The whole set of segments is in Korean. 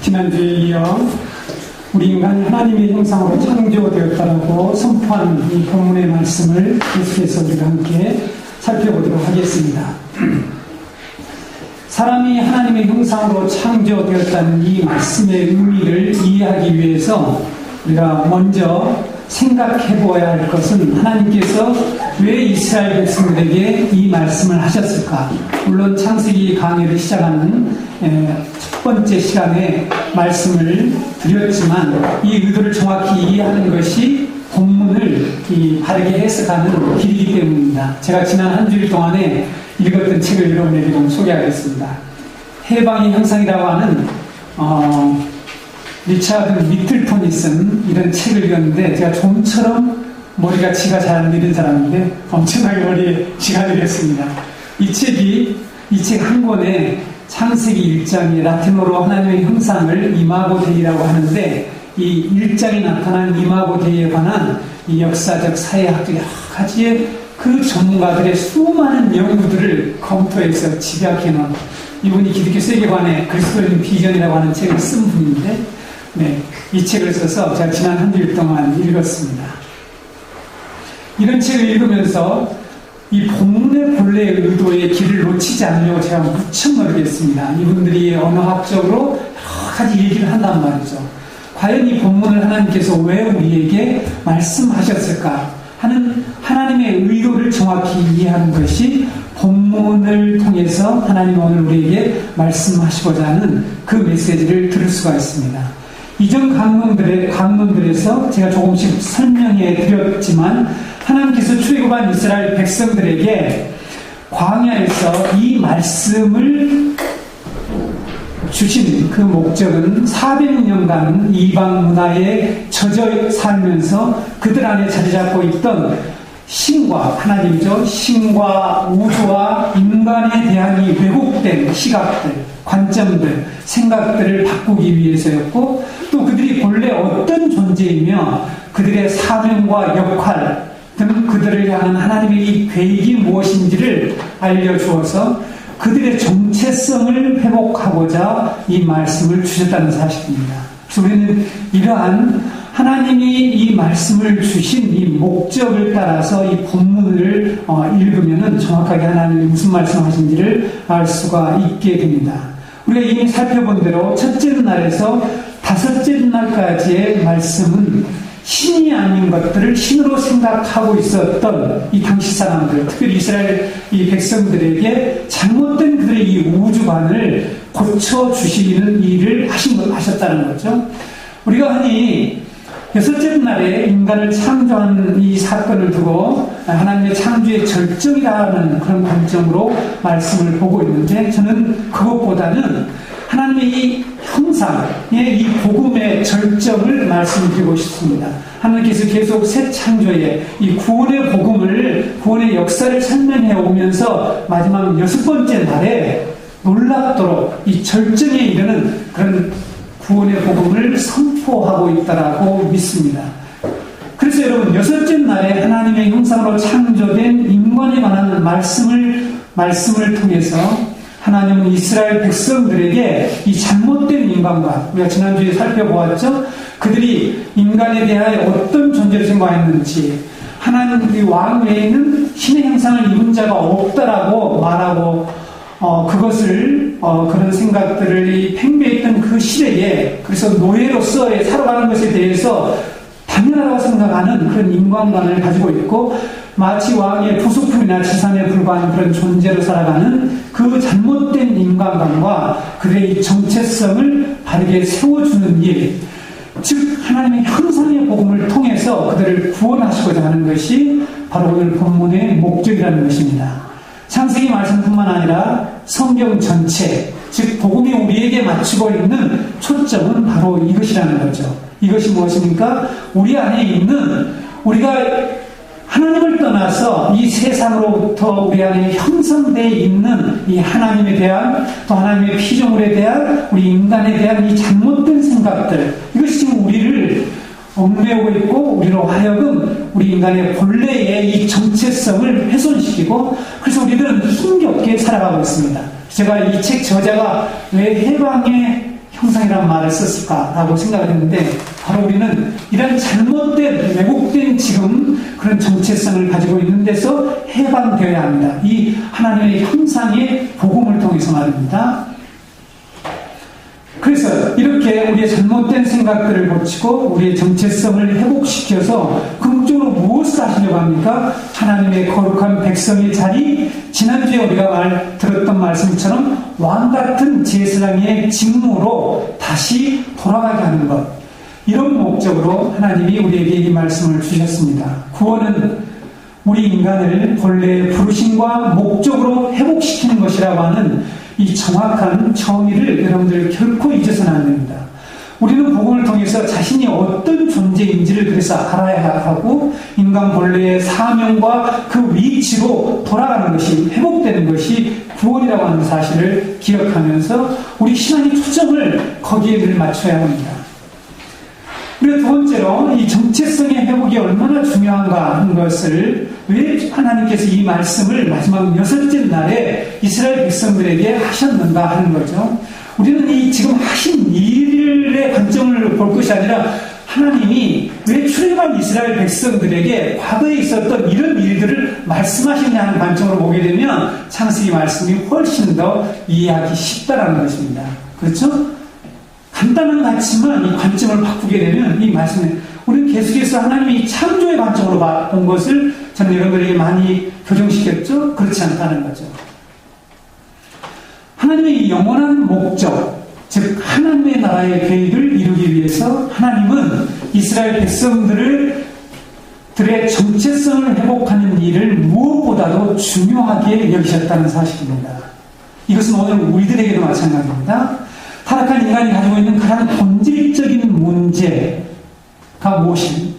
지난주에 이어 우리 인간이 하나님의 형상으로 창조되었다라고 선포한 이 본문의 말씀을 계속해서 우리가 함께 살펴보도록 하겠습니다. 사람이 하나님의 형상으로 창조되었다는 이 말씀의 의미를 이해하기 위해서 우리가 먼저 생각해 보아야 할 것은 하나님께서 왜 이스라엘 백성들에게 이 말씀을 하셨을까? 물론 창세기 강의를 시작하는 첫 번째 시간에 말씀을 드렸지만 이 의도를 정확히 이해하는 것이 본문을 바르게 해석하는 길이기 때문입니다. 제가 지난 한 주일 동안에 읽었던 책을 여러분에게 좀 소개하겠습니다. 해방의 형상이라고 하는 리차드 미틀턴이 쓴 이런 책을 읽었는데, 제가 좀처럼 머리가 지가 잘 안 되는 사람인데 엄청나게 머리에 지가 들었습니다. 이 책 한 권에 창세기 1장에 라틴어로 하나님의 형상을 이마고 데이라고 하는데, 이 1장에 나타난 이마고 데이에 관한 이 역사적 사회학적 여러 가지의 그 전문가들의 수많은 연구들을 검토해서 집약해 놓은, 이분이 기독교 세계관의 그리스도인 비전이라고 하는 책을 쓴 분인데, 이 책을 써서 제가 지난 한 주일 동안 읽었습니다. 이런 책을 읽으면서 이 본문의 본래의 의도의 길을 놓치지 않으려고 제가 무척 노력했습니다. 이분들이 언어학적으로 여러 가지 얘기를 한단 말이죠. 과연 이 본문을 하나님께서 왜 우리에게 말씀하셨을까 하는 하나님의 의도를 정확히 이해하는 것이 본문을 통해서 하나님 오늘 우리에게 말씀하시고자 하는 그 메시지를 들을 수가 있습니다. 이전 강론들에서 제가 조금씩 설명해 드렸지만, 하나님께서 출애굽한 이스라엘 백성들에게 광야에서 이 말씀을 주신 그 목적은 400년간 이방 문화에 젖어 살면서 그들 안에 자리 잡고 있던 신과, 하나님이죠, 신과 우주와 인간에 대한 이 왜곡된 시각들, 관점들, 생각들을 바꾸기 위해서였고, 또 그들이 본래 어떤 존재이며 그들의 사명과 역할 등 그들을 향한 하나님의 이 계획이 무엇인지를 알려주어서 그들의 정체성을 회복하고자 이 말씀을 주셨다는 사실입니다. 그래서 우리는 이러한 하나님이 이 말씀을 주신 이 목적을 따라서 이 본문을 읽으면 정확하게 하나님이 무슨 말씀하신지를 알 수가 있게 됩니다. 우리가 이미 살펴본 대로 첫째 날에서 다섯째 날까지의 말씀은 신이 아닌 것들을 신으로 생각하고 있었던 이 당시 사람들, 특별히 이스라엘 이 백성들에게 잘못된 그들의 이 우주관을 고쳐주시는 일을 하셨다는 거죠. 우리가 흔히 여섯째 날에 인간을 창조한 이 사건을 두고 하나님의 창조의 절정이라는 그런 관점으로 말씀을 보고 있는데, 저는 그것보다는 하나님의 이 형상의 이 복음의 절정을 말씀드리고 싶습니다. 하나님께서 계속 새 창조의 이 구원의 복음을, 구원의 역사를 설명해 오면서 마지막 여섯 번째 날에 놀랍도록 이 절정에 이르는 그런 구원의 복음을 선포하고 있다라고 믿습니다. 그래서 여러분, 여섯째 날에 하나님의 형상으로 창조된 인간에 관한 말씀을 통해서 하나님은 이스라엘 백성들에게 이 잘못된 인간과, 우리가 지난주에 살펴보았죠? 그들이 인간에 대하여 어떤 존재를 생각했는지, 하나님 왕 외에는 신의 형상을 입은 자가 없다라고 말하고, 그것을 그런 생각들을 팽배했던 그 시대에, 그래서 노예로서 살아가는 것에 대해서 당연하다고 생각하는 그런 인간관을 가지고 있고, 마치 왕의 부속품이나 지상에 불과한 그런 존재로 살아가는 그 잘못된 인간관과 그들의 정체성을 바르게 세워주는 일, 즉 하나님의 형상의 복음을 통해서 그들을 구원하시고자 하는 것이 바로 오늘 본문의 목적이라는 것입니다. 창세기 말씀뿐만 아니라 성경 전체, 즉 복음이 우리에게 맞추고 있는 초점은 바로 이것이라는 거죠. 이것이 무엇입니까? 우리 안에 있는, 우리가 하나님을 떠나서 이 세상으로부터 우리 안에 형성되어 있는 이 하나님에 대한, 또 하나님의 피조물에 대한, 우리 인간에 대한 이 잘못된 생각들, 이것이 지금 우리를 얽매우고 있고, 우리로 하여금 우리 인간의 본래의 이 정체성을 훼손시키고, 그래서 우리들은 힘겹게 살아가고 있습니다. 제가 이 책 저자가 왜 해방의 형상이라는 말을 썼을까라고 생각을 했는데, 바로 우리는 이런 잘못된, 왜곡된 지금 그런 정체성을 가지고 있는 데서 해방되어야 합니다. 이 하나님의 형상의 복음을 통해서 말입니다. 그래서 이렇게 우리의 잘못된 생각들을 고치고 우리의 정체성을 회복시켜서 궁극적으로 무엇을 하시려고 합니까? 하나님의 거룩한 백성의 자리, 지난주에 우리가 들었던 말씀처럼 왕같은 제사장의 직무로 다시 돌아가게 하는 것, 이런 목적으로 하나님이 우리에게 이 말씀을 주셨습니다. 구원은 우리 인간을 본래의 부르심과 목적으로 회복시키는 것이라고 하는 이 정확한 정의를 여러분들 결코 잊어서는 안 됩니다. 우리는 복음을 통해서 자신이 어떤 존재인지를 그래서 알아야 하고, 인간 본래의 사명과 그 위치로 돌아가는 것이, 회복되는 것이 구원이라고 하는 사실을 기억하면서 우리 신앙의 초점을 거기에 늘 맞춰야 합니다. 그리고 두 번째로 이 정체성의 회복이 얼마나 중요한가 하는 것을, 왜 하나님께서 이 말씀을 마지막 6째 날에 이스라엘 백성들에게 하셨는가 하는 거죠. 우리는 이 지금 하신 일의 관점을 볼 것이 아니라, 하나님이 왜 출애굽한 이스라엘 백성들에게 과거에 있었던 이런 일들을 말씀하시냐 하는 관점으로 보게 되면 창세기 말씀이 훨씬 더 이해하기 쉽다라는 것입니다. 그렇죠? 간단한 같지만 이 관점을 바꾸게 되면 이 말씀에 우리는 계속해서 하나님이 창조의 관점으로 본 것을 저는 여러분들에게 많이 교정시켰죠? 그렇지 않다는 거죠. 하나님의 영원한 목적, 즉 하나님의 나라의 계획을 이루기 위해서 하나님은 이스라엘 백성들의 정체성을 회복하는 일을 무엇보다도 중요하게 여기셨다는 사실입니다. 이것은 오늘 우리들에게도 마찬가지입니다. 타락한 인간이 가지고 있는 가장 본질적인 문제가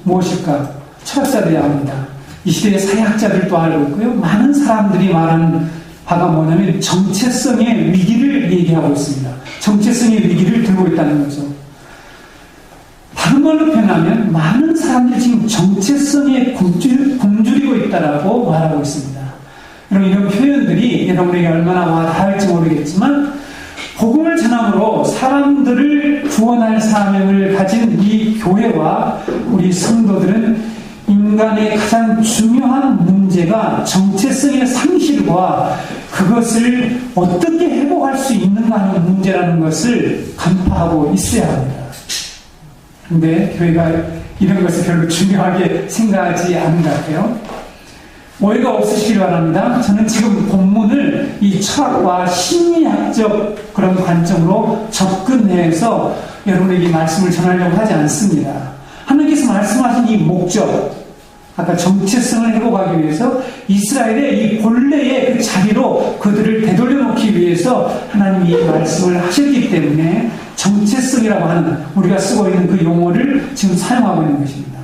무엇일까? 철학자들이 압니다. 이 시대의 사회학자들도 알고 있고요. 많은 사람들이 말하는 바가 뭐냐면 정체성의 위기를 얘기하고 있습니다. 정체성의 위기를 들고 있다는 거죠. 다른 말로 표현하면 많은 사람들이 지금 정체성에 굶주리고 있다라고 말하고 있습니다. 이런 표현들이 여러분에게 얼마나 와닿을지 모르겠지만, 복음을 전함으로 사람들을 구원할 사명을 가진 이 교회와 우리 성도들은 인간의 가장 중요한 문제가 정체성의 상실과 그것을 어떻게 회복할 수 있는가 하는 문제라는 것을 간파하고 있어야 합니다. 그런데 교회가 이런 것을 별로 중요하게 생각하지 않는 것 같아요. 오해가 없으시길 바랍니다. 저는 지금 본문을 이 철학과 심리학적 그런 관점으로 접근해서 여러분에게 이 말씀을 전하려고 하지 않습니다. 하나님께서 말씀하신 이 목적, 아까 정체성을 회복하기 위해서 이스라엘의 이 본래의 그 자리로 그들을 되돌려 놓기 위해서 하나님이 이 말씀을 하셨기 때문에 정체성이라고 하는 우리가 쓰고 있는 그 용어를 지금 사용하고 있는 것입니다.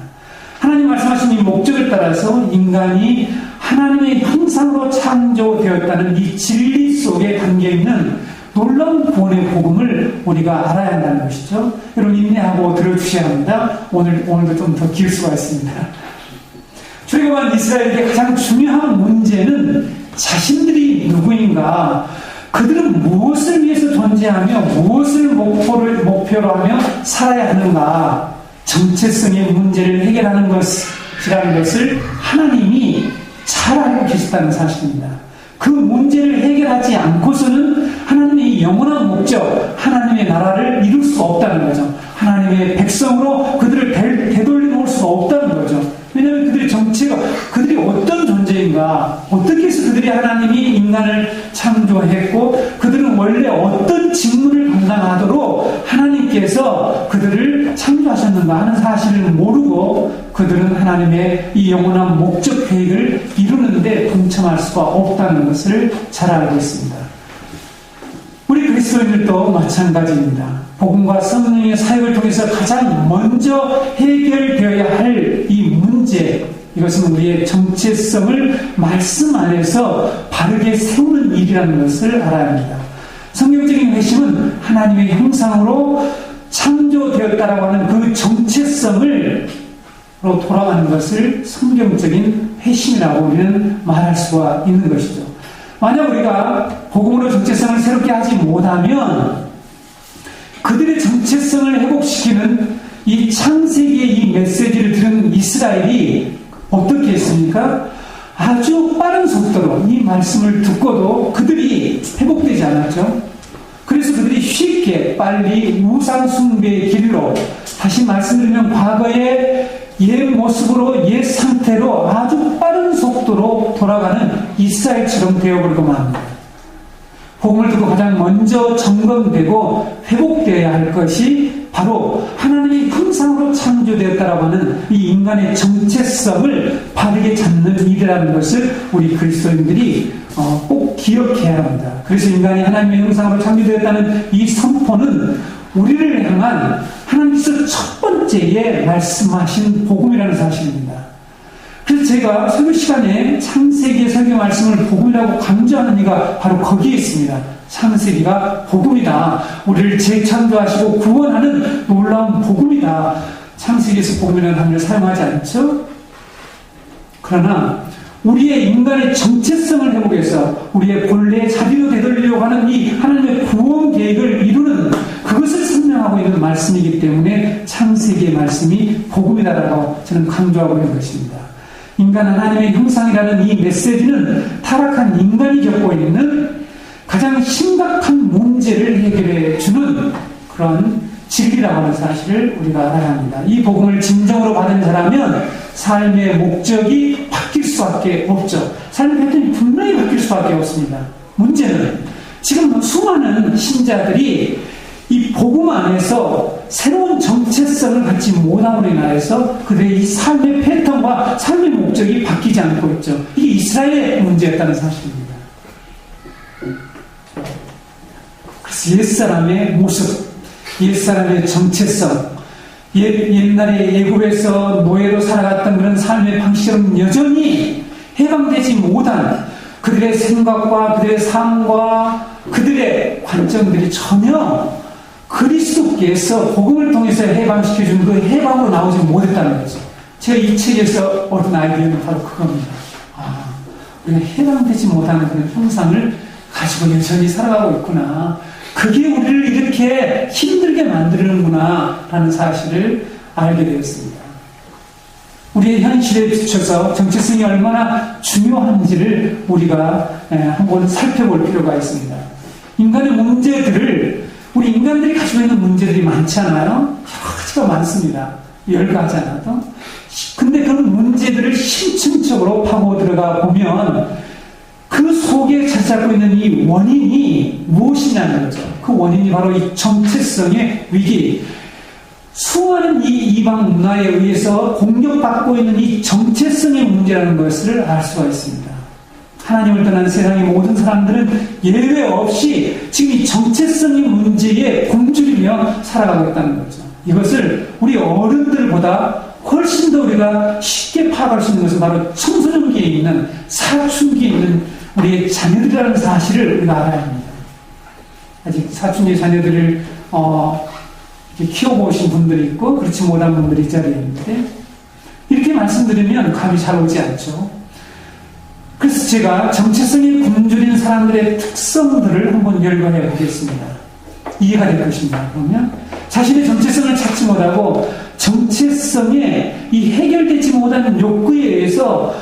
하나님 말씀하신 이 목적을 따라서 인간이 하나님의 형상으로 창조되었다는 이 진리 속에 담겨있는 놀라운 구원의 복음을 우리가 알아야 한다는 것이죠. 여러분 인내하고 들어주셔야 합니다. 오늘도 좀 더 길 수가 있습니다. 출애굽한 이스라엘에게 가장 중요한 문제는 자신들이 누구인가, 그들은 무엇을 위해서 존재하며 무엇을 목표로 하며 살아야 하는가, 정체성의 문제를 해결하는 것이라는 것을 하나님이 잘 알고 계셨다는 사실입니다. 그 문제를 해결하지 않고서는 하나님의 영원한 목적, 하나님의 나라를 이룰 수가 없다는 거죠. 하나님의 백성으로 그들을 되돌려 놓을 수가 없다는 거죠. 왜냐하면 그들의 정체가, 그들이 어떤 존재인가, 어떻게 해서 그들이 하나님이 인간을 창조했고 그들은 원래 어떤 직무를 감당하도록 하나님께서 그들을 창조하셨는가 하는 사실을 모르고 그들은 하나님의 이 영원한 목적 계획을 이루는데 동참할 수가 없다는 것을 잘 알고 있습니다. 우리 그리스도인들도 마찬가지입니다. 복음과 성령의 사역을 통해서 가장 먼저 해결되어야 할 이 문제, 이것은 우리의 정체성을 말씀 안에서 바르게 세우는 일이라는 것을 알아야 합니다. 성경적인 회심은 하나님의 형상으로 창조되었다라고 하는 그 정체성을 돌아가는 것을 성경적인 회심이라고 우리는 말할 수가 있는 것이죠. 만약 우리가 복음으로 정체성을 새롭게 하지 못하면 그들의 정체성을 회복시키는 이 창세기의 이 메시지를 들은 이스라엘이 어떻게 했습니까? 아주 빠른 속도로 이 말씀을 듣고도 그들이 회복되지 않았죠. 그래서 그들이 쉽게 빨리 우상 숭배의 길로, 다시 말씀드리면 과거의 옛 모습으로, 옛 상태로 아주 빠른 속도로 돌아가는 이스라엘처럼 되어버리고만 합니다. 복음을 듣고 가장 먼저 점검되고 회복되어야 할 것이 바로 하나님의 형상으로 창조되었다라고 하는 이 인간의 정체성을 바르게 잡는 일이라는 것을 우리 그리스도인들이 꼭 기억해야 합니다. 그래서 인간이 하나님의 형상으로 창조되었다는 이 선포는 우리를 향한 하나님께서 첫 번째에 말씀하신 복음이라는 사실입니다. 그래서 제가 설교 시간에 창세기의 설교 말씀을 복음이라고 강조하는 이유가 바로 거기에 있습니다. 창세기가 복음이다. 우리를 재창조하시고 구원하는 놀라운 복음이다. 창세기에서 복음이라는 단어를 사용하지 않죠? 그러나 우리의 인간의 정체성을 회복해서 우리의 본래의 자리로 되돌리려고 하는 이 하나님의 구원 계획을 이루는 그것을 설명하고 있는 말씀이기 때문에 창세기의 말씀이 복음이다라고 저는 강조하고 있는 것입니다. 인간 하나님의 형상이라는 이 메시지는 타락한 인간이 겪고 있는 가장 심각한 문제를 해결해 주는 그런 진리라고 하는 사실을 우리가 알아야 합니다. 이 복음을 진정으로 받은 자라면 삶의 목적이 바뀔 수밖에 없죠. 삶의 패턴이 분명히 바뀔 수밖에 없습니다. 문제는 지금 수많은 신자들이 이 복음 안에서 새로운 정체성을 갖지 못함으로 인하여서 그들의 이 삶의 패턴과 삶의 목적이 바뀌지 않고 있죠. 이게 이스라엘의 문제였다는 사실입니다. 그래서 옛사람의 모습, 옛사람의 정체성, 옛날에 애굽에서 노예로 살아갔던 그런 삶의 방식은 여전히 해방되지 못한 그들의 생각과 그들의 삶과 그들의 관점들이 전혀 그리스도께서 복음을 통해서 해방시켜준 그 해방으로 나오지 못했다는 거죠. 제가 이 책에서 얻은 아이디어는 바로 그겁니다. 우리가 해방되지 못하는 그런 형상을 가지고 여전히 살아가고 있구나. 그게 우리를 이렇게 힘들게 만드는구나 라는 사실을 알게 되었습니다. 우리의 현실에 비춰서 정체성이 얼마나 중요한지를 우리가 한번 살펴볼 필요가 있습니다. 인간의 문제들을, 우리 인간들이 가지고 있는 문제들이 많잖아요. 여러 가지가 많습니다. 열가지 않아도. 근데 그런 문제들을 심층적으로 파고 들어가 보면 그 속에 자리 잡고 있는 이 원인이 무엇이냐는 거죠. 그 원인이 바로 이 정체성의 위기. 수많은 이 이방 문화에 의해서 공격받고 있는 이 정체성의 문제라는 것을 알 수가 있습니다. 하나님을 떠난 세상의 모든 사람들은 예외 없이 지금 이 정체성의 문제에 굶주리며 살아가고 있다는 거죠. 이것을 우리 어른들보다 훨씬 더 우리가 쉽게 파악할 수 있는 것은 바로 청소년기에 있는, 사춘기에 있는 우리의 자녀들이라는 사실을 우리가 알아야 합니다. 아직 사춘기 자녀들을 키워보신 분들이 있고 그렇지 못한 분들이 이 자리에 있는데, 이렇게 말씀드리면 감이 잘 오지 않죠. 그래서 제가 정체성이 굶주린 사람들의 특성들을 한번 열거해 보겠습니다. 이해가 될 것입니다. 그러면 자신의 정체성을 찾지 못하고 정체성에 이 해결되지 못한 욕구에 의해서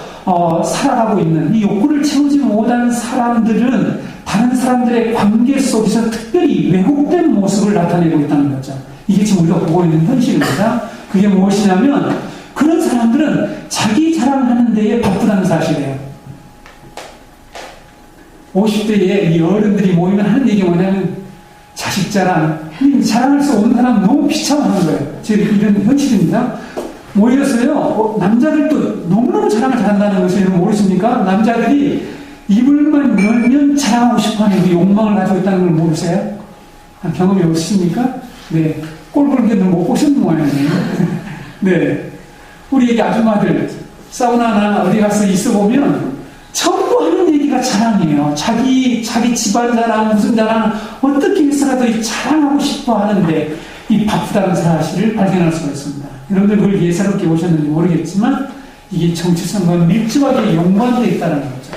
살아가고 있는, 이 욕구를 채우지 못한 사람들은 다른 사람들의 관계 속에서 특별히 왜곡된 모습을 나타내고 있다는 거죠. 이게 지금 우리가 보고 있는 현실입니다. 그게 무엇이냐면 그런 사람들은 자기 자랑하는 데에 바쁘다는 사실이에요. 50대에 이 어른들이 모이면 하는 얘기가 뭐냐면 자식 자랑, 자랑할 수 없는 사람 너무 비참하는 거예요. 지금 이런 현실입니다. 모여서요, 남자들도 너무너무 자랑을 잘한다는 것을 여러분 모르십니까? 남자들이 입을만 열면 자랑하고 싶어하는 그 욕망을 가지고 있다는 걸 모르세요? 경험이 없으십니까? 네. 꼴볼게는 못 보셨는 모양이에요. 네. 우리 애기 아줌마들, 사우나나 어디 가서 있어보면 전부 하는 얘기가 자랑이에요. 자기 집안 자랑, 무슨 자랑, 어떻게 해서라도 자랑하고 싶어 하는데 이 바쁘다는 사실을 발견할 수가 있습니다. 여러분들 그걸 예사롭게 보셨는지 모르겠지만 이게 정체성과 밀접하게 연관되어 있다는 거죠.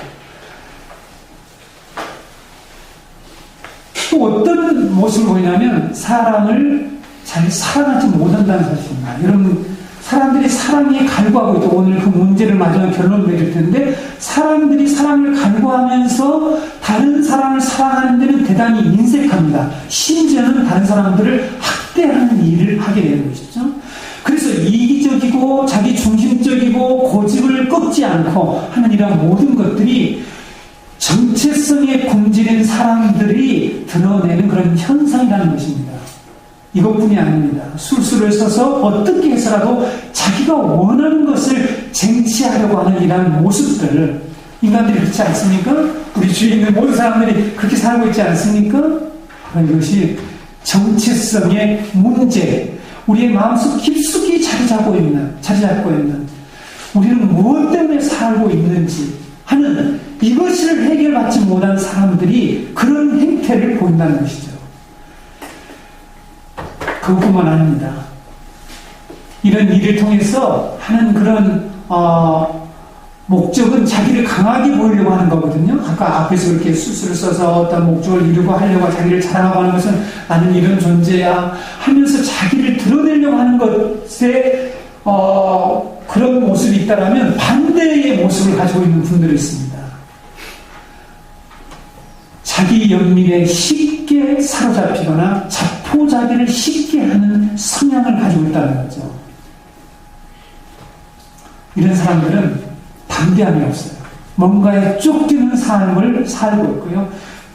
또 어떤 모습을 보이냐면 사람을 잘 사랑하지 못한다는 사실입니다. 여러분, 사람들이 사랑에 갈구하고 있고, 오늘 그 문제를 마지막에 결론을 내릴 텐데, 사람들이 사랑을 갈구하면서 다른 사람을 사랑하는 데는 대단히 인색합니다. 심지어는 다른 사람들을 학대하는 일을 하게 되는 것이죠. 그래서 이기적이고 자기 중심적이고 고집을 꺾지 않고 하는 이런 모든 것들이 정체성에 굶주린 사람들이 드러내는 그런 현상이라는 것입니다. 이것뿐이 아닙니다. 술수를 써서 어떻게 해서라도 자기가 원하는 것을 쟁취하려고 하는 이러한 모습들, 인간들이 그렇지 않습니까? 우리 주위에 있는 모든 사람들이 그렇게 살고 있지 않습니까? 이것이 정체성의 문제, 우리의 마음속 깊숙이 자리 잡고 있는 우리는 무엇 때문에 살고 있는지 하는 이것을 해결받지 못한 사람들이 그런 행태를 보인다는 것이죠. 그것뿐만 아닙니다. 이런 일을 통해서 하는 그런 목적은 자기를 강하게 보이려고 하는 거거든요. 아까 앞에서 이렇게 수술을 써서 어떤 목적을 이루고 하려고 자기를 자랑하고 하는 것은 나는 이런 존재야 하면서 자기를 드러내려고 하는 것에 그런 모습이 있다면 반대의 모습을 가지고 있는 분들이 있습니다. 자기 연민에 쉽게 사로잡히거나 자포자기를 쉽게 하는 성향을 가지고 있다는 거죠. 이런 사람들은 담대함이 없어요. 뭔가에 쫓기는 삶을 살고 있고요.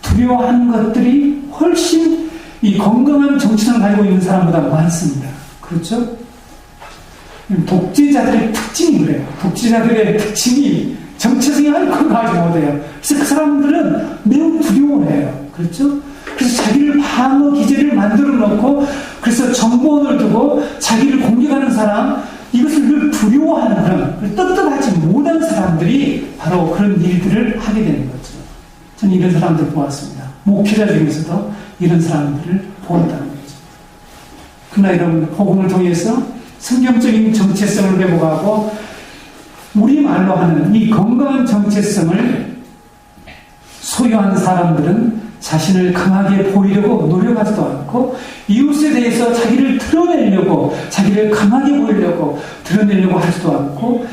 두려워하는 것들이 훨씬 이 건강한 정신을 가지고 있는 사람보다 많습니다. 그렇죠? 독재자들의 특징이 그래요. 독재자들의 특징이 정체성이 아니고 가지 못해요. 그래서 그 사람들은 매우 두려워해요. 그렇죠? 그래서 자기를 방어 기제를 만들어 놓고, 그래서 정보원을 두고 자기를 공격하는 사람, 이것을 늘 두려워하는 그런 떳떳하지 못한 사람들이 바로 그런 일들을 하게 되는 거죠. 저는 이런 사람들을 보았습니다. 목회자 중에서도 이런 사람들을 보았다는 거죠. 그러나 여러분, 복음을 통해서 성경적인 정체성을 회복하고 우리말로 하는 이 건강한 정체성을 소유한 사람들은 자신을 강하게 보이려고 노력하지도 않고, 이웃에 대해서 자기를 드러내려고, 자기를 강하게 보이려고 드러내려고 하지도 않고,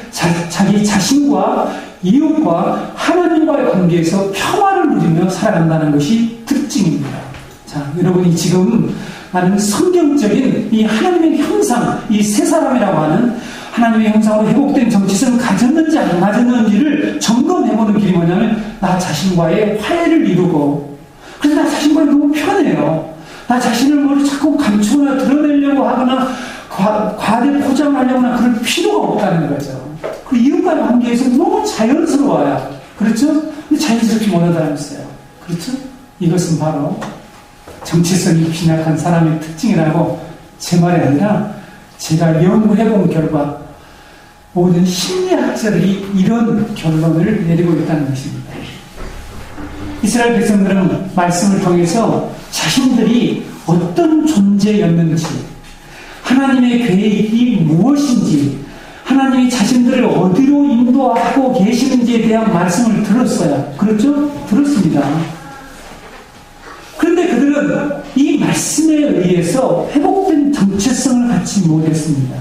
자기 자신과 이웃과 하나님과의 관계에서 평화를 누리며 살아간다는 것이 특징입니다. 자, 여러분이 지금 나는 성경적인 이 하나님의 형상, 이 새 사람이라고 하는 하나님의 형상으로 회복된 정체성을 가졌는지 안 가졌는지를 점검해보는 길이 뭐냐면, 나 자신과의 화해를 이루고, 그래서 나 자신과의 너무 편해요. 나 자신을 뭘 자꾸 감추거나 드러내려고 하거나 과대 포장하려고 하거나 그럴 필요가 없다는 거죠. 그 이웃과의 관계에서 너무 자연스러워요. 그렇죠? 근데 자연스럽지 못하다면서요. 그렇죠? 이것은 바로 정체성이 빈약한 사람의 특징이라고, 제 말이 아니라 제가 연구해본 결과 모든 심리학자들이 이런 결론을 내리고 있다는 것입니다. 이스라엘 백성들은 말씀을 통해서 자신들이 어떤 존재였는지, 하나님의 계획이 무엇인지, 하나님이 자신들을 어디로 인도하고 계시는지에 대한 말씀을 들었어요. 그렇죠? 들었습니다. 그런데 그들은 이 말씀에 의해서 회복된 정체성을 갖지 못했습니다.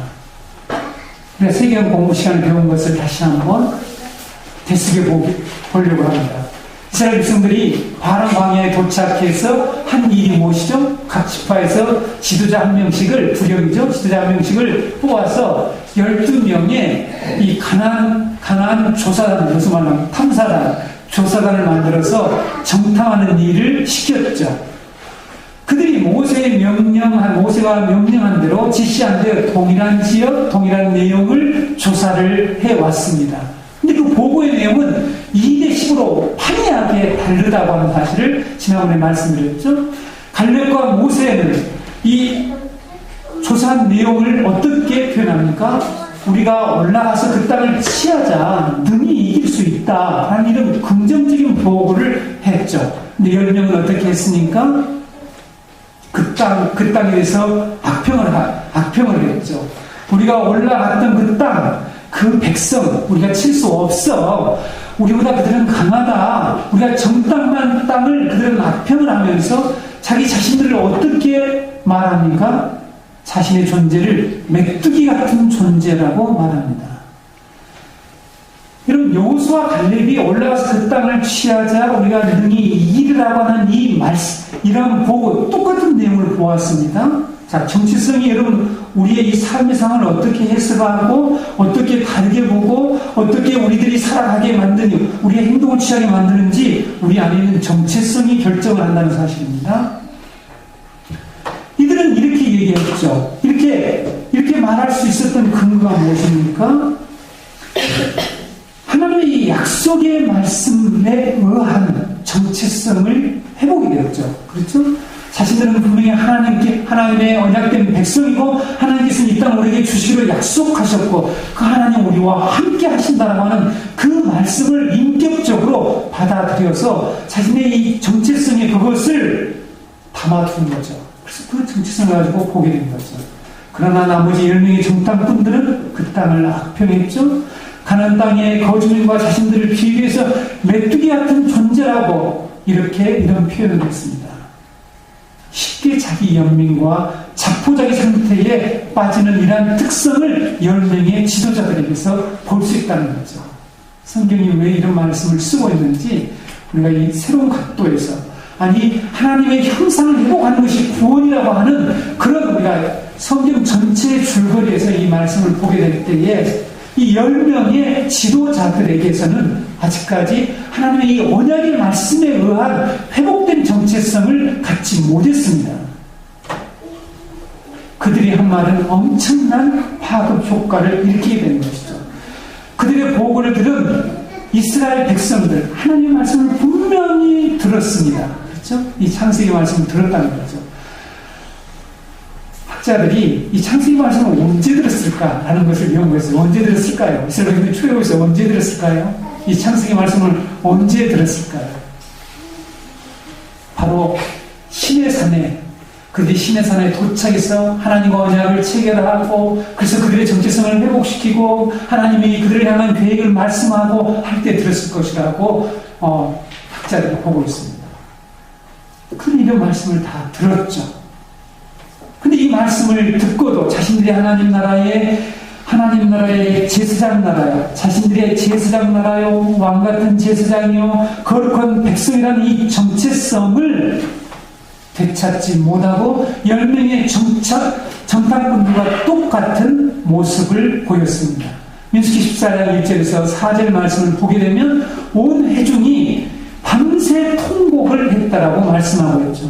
그래서 세계관 공부 시간에 배운 것을 다시 한번 되새겨 보려고 합니다. 이스라엘 백성들이 바람 광야에 도착해서 한 일이 무엇이죠? 각 지파에서 지도자 한 명씩을, 부령이죠? 지도자 한 명씩을 뽑아서 12명의 이 가나안 조사단, 요즘 말하면 탐사단, 조사단을 만들어서 정탐하는 일을 시켰죠. 그들이 모세가 명령한 대로 지시한 대로 동일한 지역, 동일한 내용을 조사를 해왔습니다. 근데 그 보고의 내용은 2대10으로 판이하게 다르다고 하는 사실을 지난번에 말씀드렸죠. 갈렙과 모세는 이 조사한 내용을 어떻게 표현합니까? 우리가 올라가서 그 땅을 취하자, 능히 이길 수 있다 하는 이런 긍정적인 보고를 했죠. 근데 10명은 어떻게 했습니까? 그 땅에 대해서 악평을 했죠. 우리가 올라갔던 그 땅, 그 백성 우리가 칠 수 없어. 우리보다 그들은 강하다. 우리가 정탐한 땅을 그들은 악평을 하면서 자기 자신들을 어떻게 말합니까? 자신의 존재를 메뚜기 같은 존재라고 말합니다. 여러분, 여호수아 갈렙이 올라가서 그 땅을 취하자 우리가 능히 이르라고 하는 이 말씀, 이런 보고 똑같은 내용을 보았습니다. 자, 정체성이 여러분 우리의 이 삶의 상을 어떻게 해석하고 어떻게 다르게 보고 어떻게 우리들이 살아가게 만드니 우리의 행동을 취하게 만드는지 우리 안에 있는 정체성이 결정을 한다는 사실입니다. 이들은 이렇게 얘기했죠. 이렇게 말할 수 있었던 근거가 무엇입니까? 하나님의 약속의 말씀에 의한 정체성을 회복이 되었죠. 그렇죠? 자신들은 분명히 하나님의 언약된 백성이고 하나님께서는 이 땅을 우리에게 주시기로 약속하셨고 그 하나님 우리와 함께 하신다라고 하는 그 말씀을 인격적으로 받아들여서 자신의 이 정체성에 그것을 담아둔 거죠. 그래서 그 정체성을 가지고 보게 된 거죠. 그러나 나머지 10명의 정탐꾼들은 그 땅을 악평했죠. 가나안 땅의 거주민과 자신들을 비교해서 메뚜기 같은 존재라고 이런 표현을 했습니다. 쉽게 자기 연민과 자포자기 상태에 빠지는 이러한 특성을 10명의 지도자들에게서 볼 수 있다는 거죠. 성경이 왜 이런 말씀을 쓰고 있는지 우리가 이 새로운 각도에서 아니 하나님의 형상을 회복하는 것이 구원이라고 하는 그런 우리가 성경 전체의 줄거리에서 이 말씀을 보게 될 때에 이 10명의 지도자들에게서는 아직까지 하나님의 이 언약의 말씀에 의한 회복된 정체성을 갖지 못했습니다. 그들이 한 말은 엄청난 파급 효과를 일으키게 되는 것이죠. 그들의 보고를 들은 이스라엘 백성들, 하나님의 말씀을 분명히 들었습니다. 그렇죠? 이 창세기 말씀을 들었다는 거죠. 학자들이 이 창세기 말씀을 언제 들었을까라는 것을 연구했어요. 언제 들었을까요? 이스라엘 백성들이 출애굽에서 언제 들었을까요? 이 창세기 말씀을 언제 들었을까요? 바로 신의 산에, 그들이 신의 산에 도착해서 하나님과 언약을 체결하고 그래서 그들의 정체성을 회복시키고 하나님이 그들을 향한 계획을 말씀하고 할 때 들었을 것이라고 학자들이 보고 있습니다. 그들이 이런 말씀을 다 들었죠. 근데 이 말씀을 듣고도 자신들이 하나님 나라의 제사장 나라요, 자신들의 제사장 나라요, 왕같은 제사장이요, 거룩한 백성이라는 이 정체성을 되찾지 못하고 10명의 정탐꾼들과 똑같은 모습을 보였습니다. 민수기 14장 1절에서 4절 말씀을 보게 되면 온 회중이 밤새 통곡을 했다라고 말씀하고 있죠.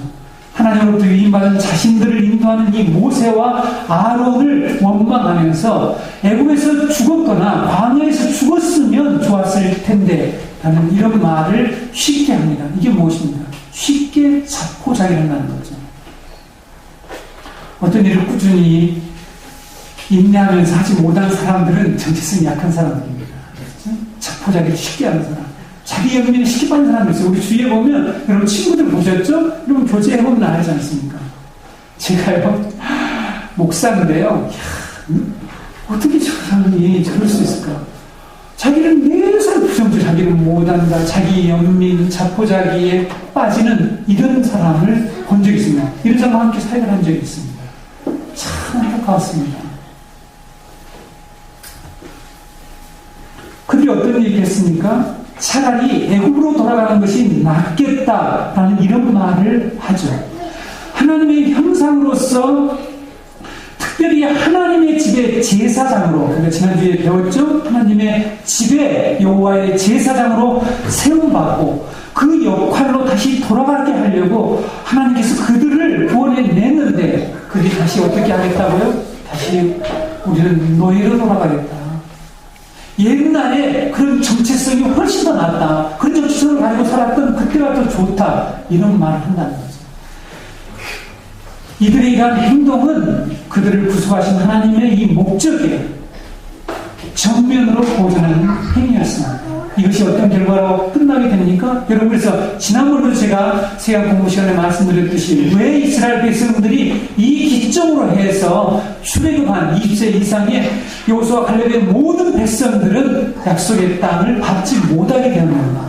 하나님으로부터 위임받은 자신들을 인도하는 이 모세와 아론을 원망하면서 애굽에서 죽었거나 광야에서 죽었으면 좋았을 텐데 라는 이런 말을 쉽게 합니다. 이게 무엇입니까? 쉽게 자포자기를 한다는 거죠. 어떤 일을 꾸준히 인내하면서 하지 못한 사람들은 정체성이 약한 사람들입니다. 그렇죠? 자포자기를 쉽게 하는 사람, 자기 연민을 쉽게 받는 사람이 있어요. 우리 주위에 보면 여러분 친구들 보셨죠? 여러분 교제해보면 알지 않습니까? 제가요 목사인데요, 어떻게 저 사람이 저럴 수 있을까? 자기는 매사에 부정적, 자기는 못한다, 자기 연민, 자포자기에 빠지는 이런 사람을 본 적이 있습니다. 이런 사람과 함께 사역을 한 적이 있습니다. 참 안타까웠습니다. 그들이 어떤 얘기를 했습니까? 차라리 애굽으로 돌아가는 것이 낫겠다라는 이런 말을 하죠. 하나님의 형상으로서 특별히 하나님의 집의 제사장으로, 그러니까 지난주에 배웠죠? 하나님의 집에 여호와의 제사장으로 세움받고 그 역할로 다시 돌아가게 하려고 하나님께서 그들을 구원해냈는데 그들이 다시 어떻게 하겠다고요? 다시 우리는 노예로 돌아가겠다. 옛날에 그런 정체성이 훨씬 더 낫다. 그런 정체성을 가지고 살았던 그때가 더 좋다. 이런 말을 한다는 거죠. 이들의 이러한 행동은 그들을 구속하신 하나님의 이 목적에 정면으로 보존하는 행위였습니다. 이것이 어떤 결과로 끝나게 됩니까? 여러분, 그래서 지난번에도 제가 세강 공부 시간에 말씀드렸듯이 왜 이스라엘 백성들이 이 기점으로 해서 출애굽한 20세 이상의 여호수아 갈렙의 모든 백성들은 약속의 땅을 받지 못하게 되는가?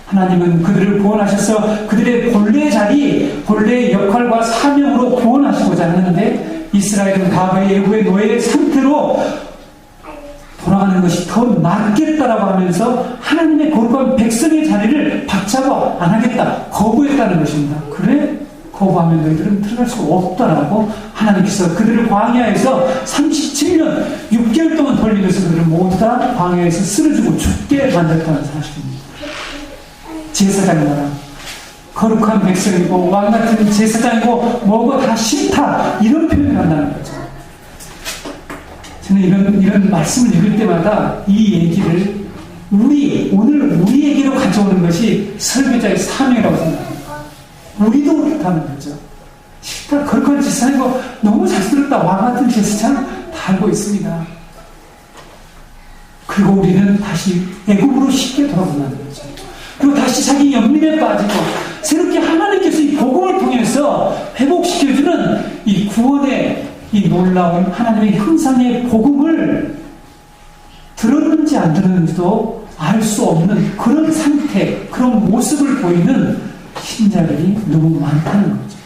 하나님은 그들을 구원하셔서 그들의 본래의 자리, 본래의 역할과 사명으로 구원하시고자 하는데 이스라엘은 과거의 애굽의 노예 상태로 돌아가는 것이 더 낫겠다라고 하면서 하나님의 거룩한 백성의 자리를 박차고 안 하겠다, 거부했다는 것입니다. 그래? 거부하면 너희들은 들어갈 수 없다라고 하나님께서 그들을 광야에서 37년 6개월 동안 돌리면서 그들을 모두 다 광야에서 쓰러지고 죽게 만들었다는 사실입니다. 제사장이라 거룩한 백성이고 왕같은 제사장이고 뭐고 다 싫다, 이런 표현을 한다는 거죠. 저는 이런 말씀을 읽을 때마다 이 얘기를 오늘 우리에게로 가져오는 것이 설교자의 사명이라고 생각합니다. 우리도 그렇다는 거죠. 싫다, 거룩한 제사장이고 너무 잘스럽다, 왕같은 제사장 다 알고 있습니다. 그리고 우리는 다시 애굽으로 쉽게 돌아간다는 거죠. 그리고 다시 자기 염림에 빠지고 새롭게 하나님께서 이 복음을 통해서 회복시켜주는 이 구원의 이 놀라운 하나님의 형상의 복음을 들었는지 안 들었는지도 알 수 없는 그런 상태, 그런 모습을 보이는 신자들이 너무 많다는 거죠.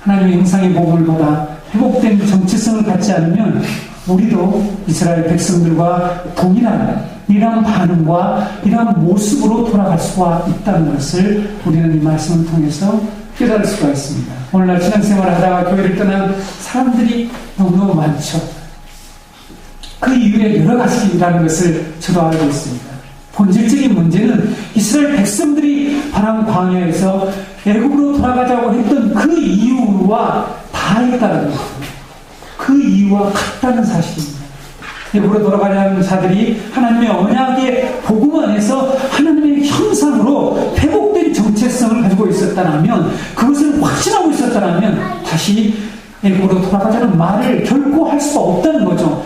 하나님의 형상의 복음을 보다 회복된 정체성을 갖지 않으면 우리도 이스라엘 백성들과 동일한 이러한 반응과 이러한 모습으로 돌아갈 수가 있다는 것을 우리는 이 말씀을 통해서 깨달을 수가 있습니다. 오늘날 신앙생활을 하다가 교회를 떠난 사람들이 너무너무 많죠. 그 이유에 여러 가지라는 것을 저도 알고 있습니다. 본질적인 문제는 이스라엘 백성들이 바람 광야에서 애굽으로 돌아가자고 했던 그 이유와 다 있다는 거죠. 그 이유와 같다는 사실입니다. 애굽으로 돌아가려는 자들이 하나님의 언약의 복음 안에서 하나님의 형상으로 회복된 정체성을 가지고 있었다면, 그것을 확신하고 있었다면 다시 애굽으로 돌아가자는 말을 결코 할 수가 없다는 거죠.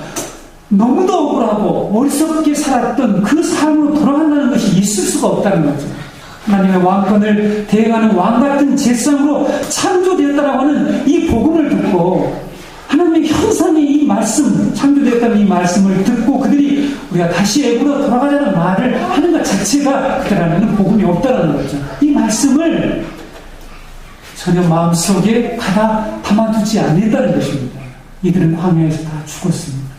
너무도 억울하고 어리석게 살았던 그 삶으로 돌아간다는 것이 있을 수가 없다는 거죠. 하나님의 왕권을 대행하는 왕같은 제사장으로 창조되었다라고 하는 이 복음을 듣고 하나님의 형상의 이 말씀, 창조되었다는 이 말씀을 듣고 그들이 우리가 다시 애굽으로 돌아가자는 말을 하는 것 자체가 그들 안에는 복음이 없다는 거죠. 이 말씀을 전혀 마음속에 담아두지 않는다는 것입니다. 이들은 광야에서 다 죽었습니다.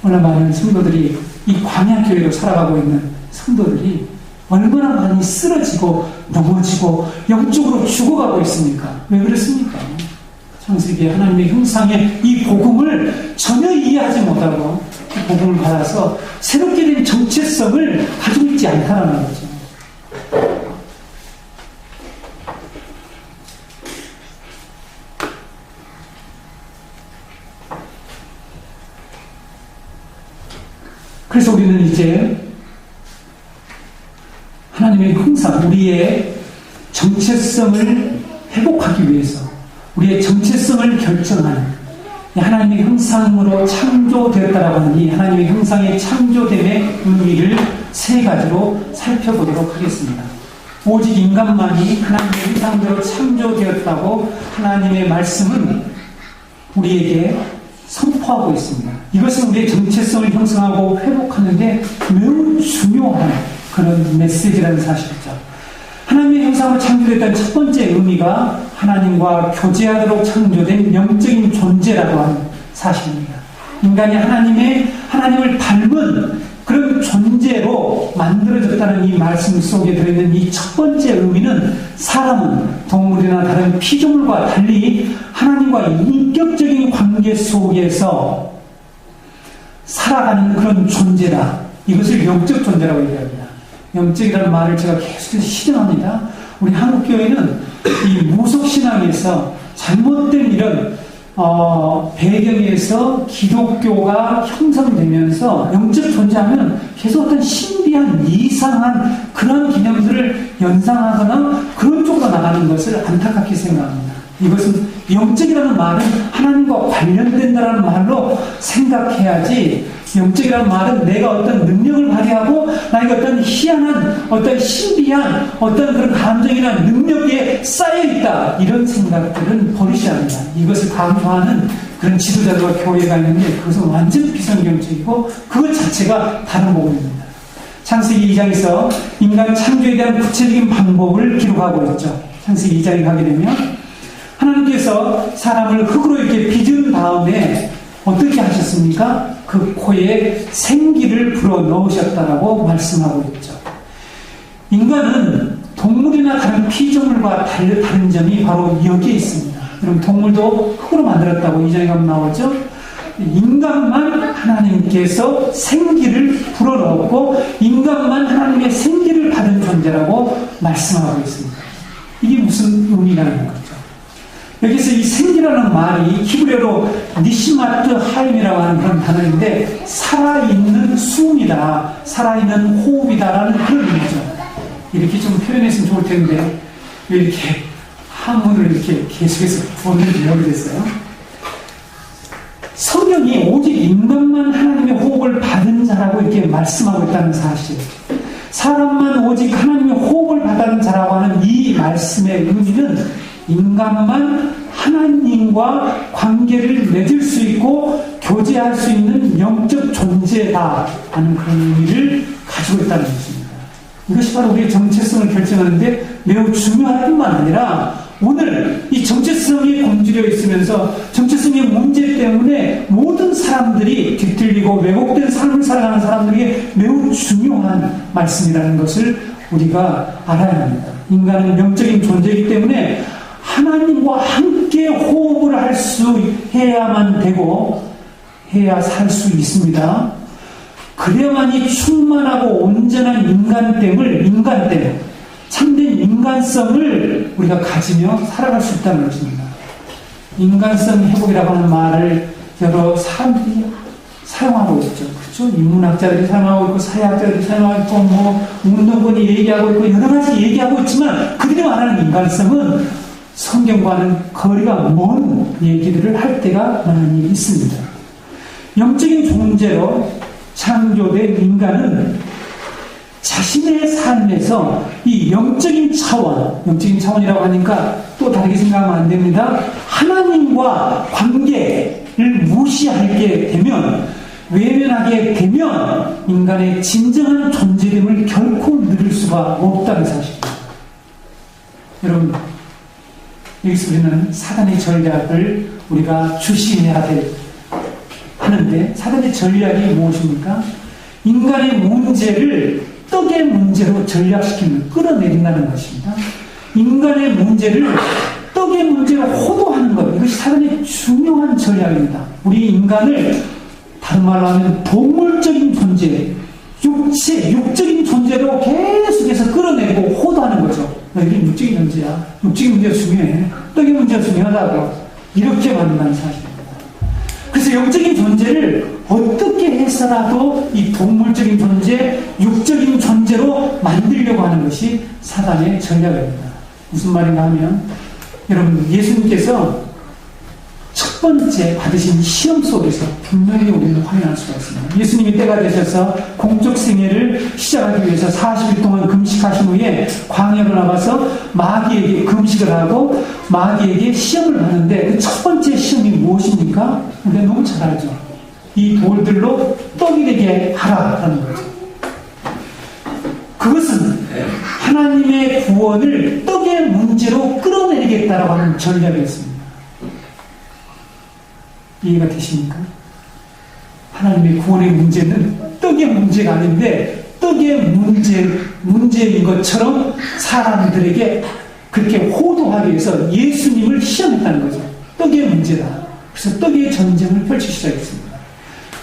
얼마나 많은 성도들이 이 광야교회로 살아가고 있는 성도들이 얼마나 많이 쓰러지고 넘어지고 영적으로 죽어가고 있습니까? 왜 그렇습니까? 창세기 하나님의 형상의 이 복음을 전혀 이해하지 못하고 이 복음을 받아서 새롭게 된 정체성을 가지고 있지 않다는 거죠. 그래서 우리는 이제 하나님의 형상, 우리의 정체성을 회복하기 위해서 우리의 정체성을 결정하는 하나님의 형상으로 창조되었다라고 하는 이 하나님의 형상의 창조됨의 의미를 세 가지로 살펴보도록 하겠습니다. 오직 인간만이 하나님의 형상대로 창조되었다고 하나님의 말씀은 우리에게 선포하고 있습니다. 이것은 우리의 정체성을 형성하고 회복하는 데 매우 중요한 그런 메시지라는 사실이죠. 하나님의 형상으로 창조됐다는 첫 번째 의미가 하나님과 교제하도록 창조된 영적인 존재라고 하는 사실입니다. 인간이 하나님을 닮은 그런 존재로 만들어졌다는 이 말씀 속에 들어있는 이 첫 번째 의미는 사람은 동물이나 다른 피조물과 달리 하나님과 인격적인 관계 속에서 살아가는 그런 존재다. 이것을 영적 존재라고 얘기합니다. 영적이라는 말을 제가 계속해서 시정합니다. 우리 한국교회는 이 무속신앙에서 잘못된 이런 배경에서 기독교가 형성되면서 영적 존재하면 계속 어떤 신비한 이상한 그런 개념들을 연상하거나 그런 쪽으로 나가는 것을 안타깝게 생각합니다. 이것은 영적이라는 말은 하나님과 관련된다는 말로 생각해야지, 영적이라는 말은 내가 어떤 능력을 발휘하고 나에게 어떤 희한한 어떤 신비한 어떤 그런 감정이나 능력에 쌓여있다, 이런 생각들은 버리셔야 합니다. 이것을 강조하는 그런 지도자들과 교회가 있는데 그것은 완전 비성경적이고 그것 자체가 다른 복음입니다. 창세기 2장에서 인간 창조에 대한 구체적인 방법을 기록하고 있죠. 창세기 2장에 가게 되면 하나님께서 사람을 흙으로 이렇게 빚은 다음에 어떻게 하셨습니까? 그 코에 생기를 불어 넣으셨다라고 말씀하고 있죠. 인간은 동물이나 다른 피조물과 다른 점이 바로 여기에 있습니다. 여러분, 동물도 흙으로 만들었다고 2장에 가면 나오죠? 인간만 하나님께서 생기를 불어넣었고 인간만 하나님의 생기를 받은 존재라고 말씀하고 있습니다. 이게 무슨 의미라는 거죠? 여기서 이 생기라는 말이 히브리어로 니시마트 하임이라고 하는 그런 단어인데 살아있는 숨이다, 살아있는 호흡이다라는 그런 의미죠. 이렇게 좀 표현했으면 좋을 텐데 왜 이렇게 한문을 이렇게 계속해서 부었는지 모르겠어요. 성경이 오직 인간만 하나님의 호흡을 받은 자라고 이렇게 말씀하고 있다는 사실, 사람만 오직 하나님의 호흡을 받은 자라고 하는 이 말씀의 의미는 인간만 하나님과 관계를 맺을 수 있고 교제할 수 있는 영적 존재다라는 그런 의미를 가지고 있다는 것입니다. 이것이 바로 우리의 정체성을 결정하는데 매우 중요할 뿐만 아니라 오늘 이 정체성이 곤두려 있으면서 정체성의 문제 때문에 모든 사람들이 뒤틀리고 왜곡된 삶을 살아가는 사람들에게 매우 중요한 말씀이라는 것을 우리가 알아야 합니다. 인간은 영적인 존재이기 때문에 하나님과 함께 호흡을 할 수 해야만 되고 해야 살 수 있습니다. 그래야만이 충만하고 온전한 인간됨, 참된 인간성을 우리가 가지며 살아갈 수 있다는 것입니다. 인간성 회복이라고 하는 말을 여러 사람들이 사용하고 있죠. 그렇죠? 인문학자들이 사용하고 있고 사회학자들이 사용하고 있고 운동권이 얘기하고 있고 여러 가지 얘기하고 있지만 그들이 말하는 인간성은 성경과는 거리가 먼 얘기들을 할 때가 많이 있습니다. 영적인 존재로 창조된 인간은 자신의 삶에서 이 영적인 차원이라고 하니까 또 다르게 생각하면 안 됩니다. 하나님과 관계를 무시하게 되면, 외면하게 되면 인간의 진정한 존재됨을 결코 누릴 수가 없다는 사실입니다. 여러분, 여기서 우리는 사단의 전략을 우리가 주시해야 하는데, 사단의 전략이 무엇입니까? 인간의 문제를 떡의 문제로 전략시키는, 끌어내린다는 것입니다. 인간의 문제를 떡의 문제로 호도하는 것, 이것이 사단의 중요한 전략입니다. 우리 인간을 다른 말로 하면 동물적인 존재, 육적인 존재로 계속해서 끌어내고 호도하는 거죠. 이게 육적인 존재야. 육적인 문제가 중요해. 떡의 문제가 중요하다고. 이렇게 만든다는 사실입니다. 그래서 영적인 존재를 어떻게 해서라도 이 동물적인 존재, 육적인 존재로 만들려고 하는 것이 사단의 전략입니다. 무슨 말인가 하면, 여러분, 예수님께서 첫 번째 받으신 시험 속에서 분명히 우리는 확인할 수가 있습니다. 예수님이 때가 되셔서 공적 생애를 시작하기 위해서 40일 동안 금식하신 후에 광야로 나가서 마귀에게 금식을 하고 마귀에게 시험을 하는데 그 첫 번째 시험이 무엇입니까? 우리가 너무 잘 알죠. 이 돌들로 떡이 되게 하라라는 거죠. 그것은 하나님의 구원을 떡의 문제로 끌어내리겠다라고 하는 전략이었습니다. 이해가 되십니까? 하나님의 구원의 문제는 떡의 문제가 아닌데 떡의 문제인 것처럼 사람들에게 그렇게 호도하기 위해서 예수님을 시험했다는 거죠. 떡의 문제다. 그래서 떡의 전쟁을 펼치기 시작했습니다.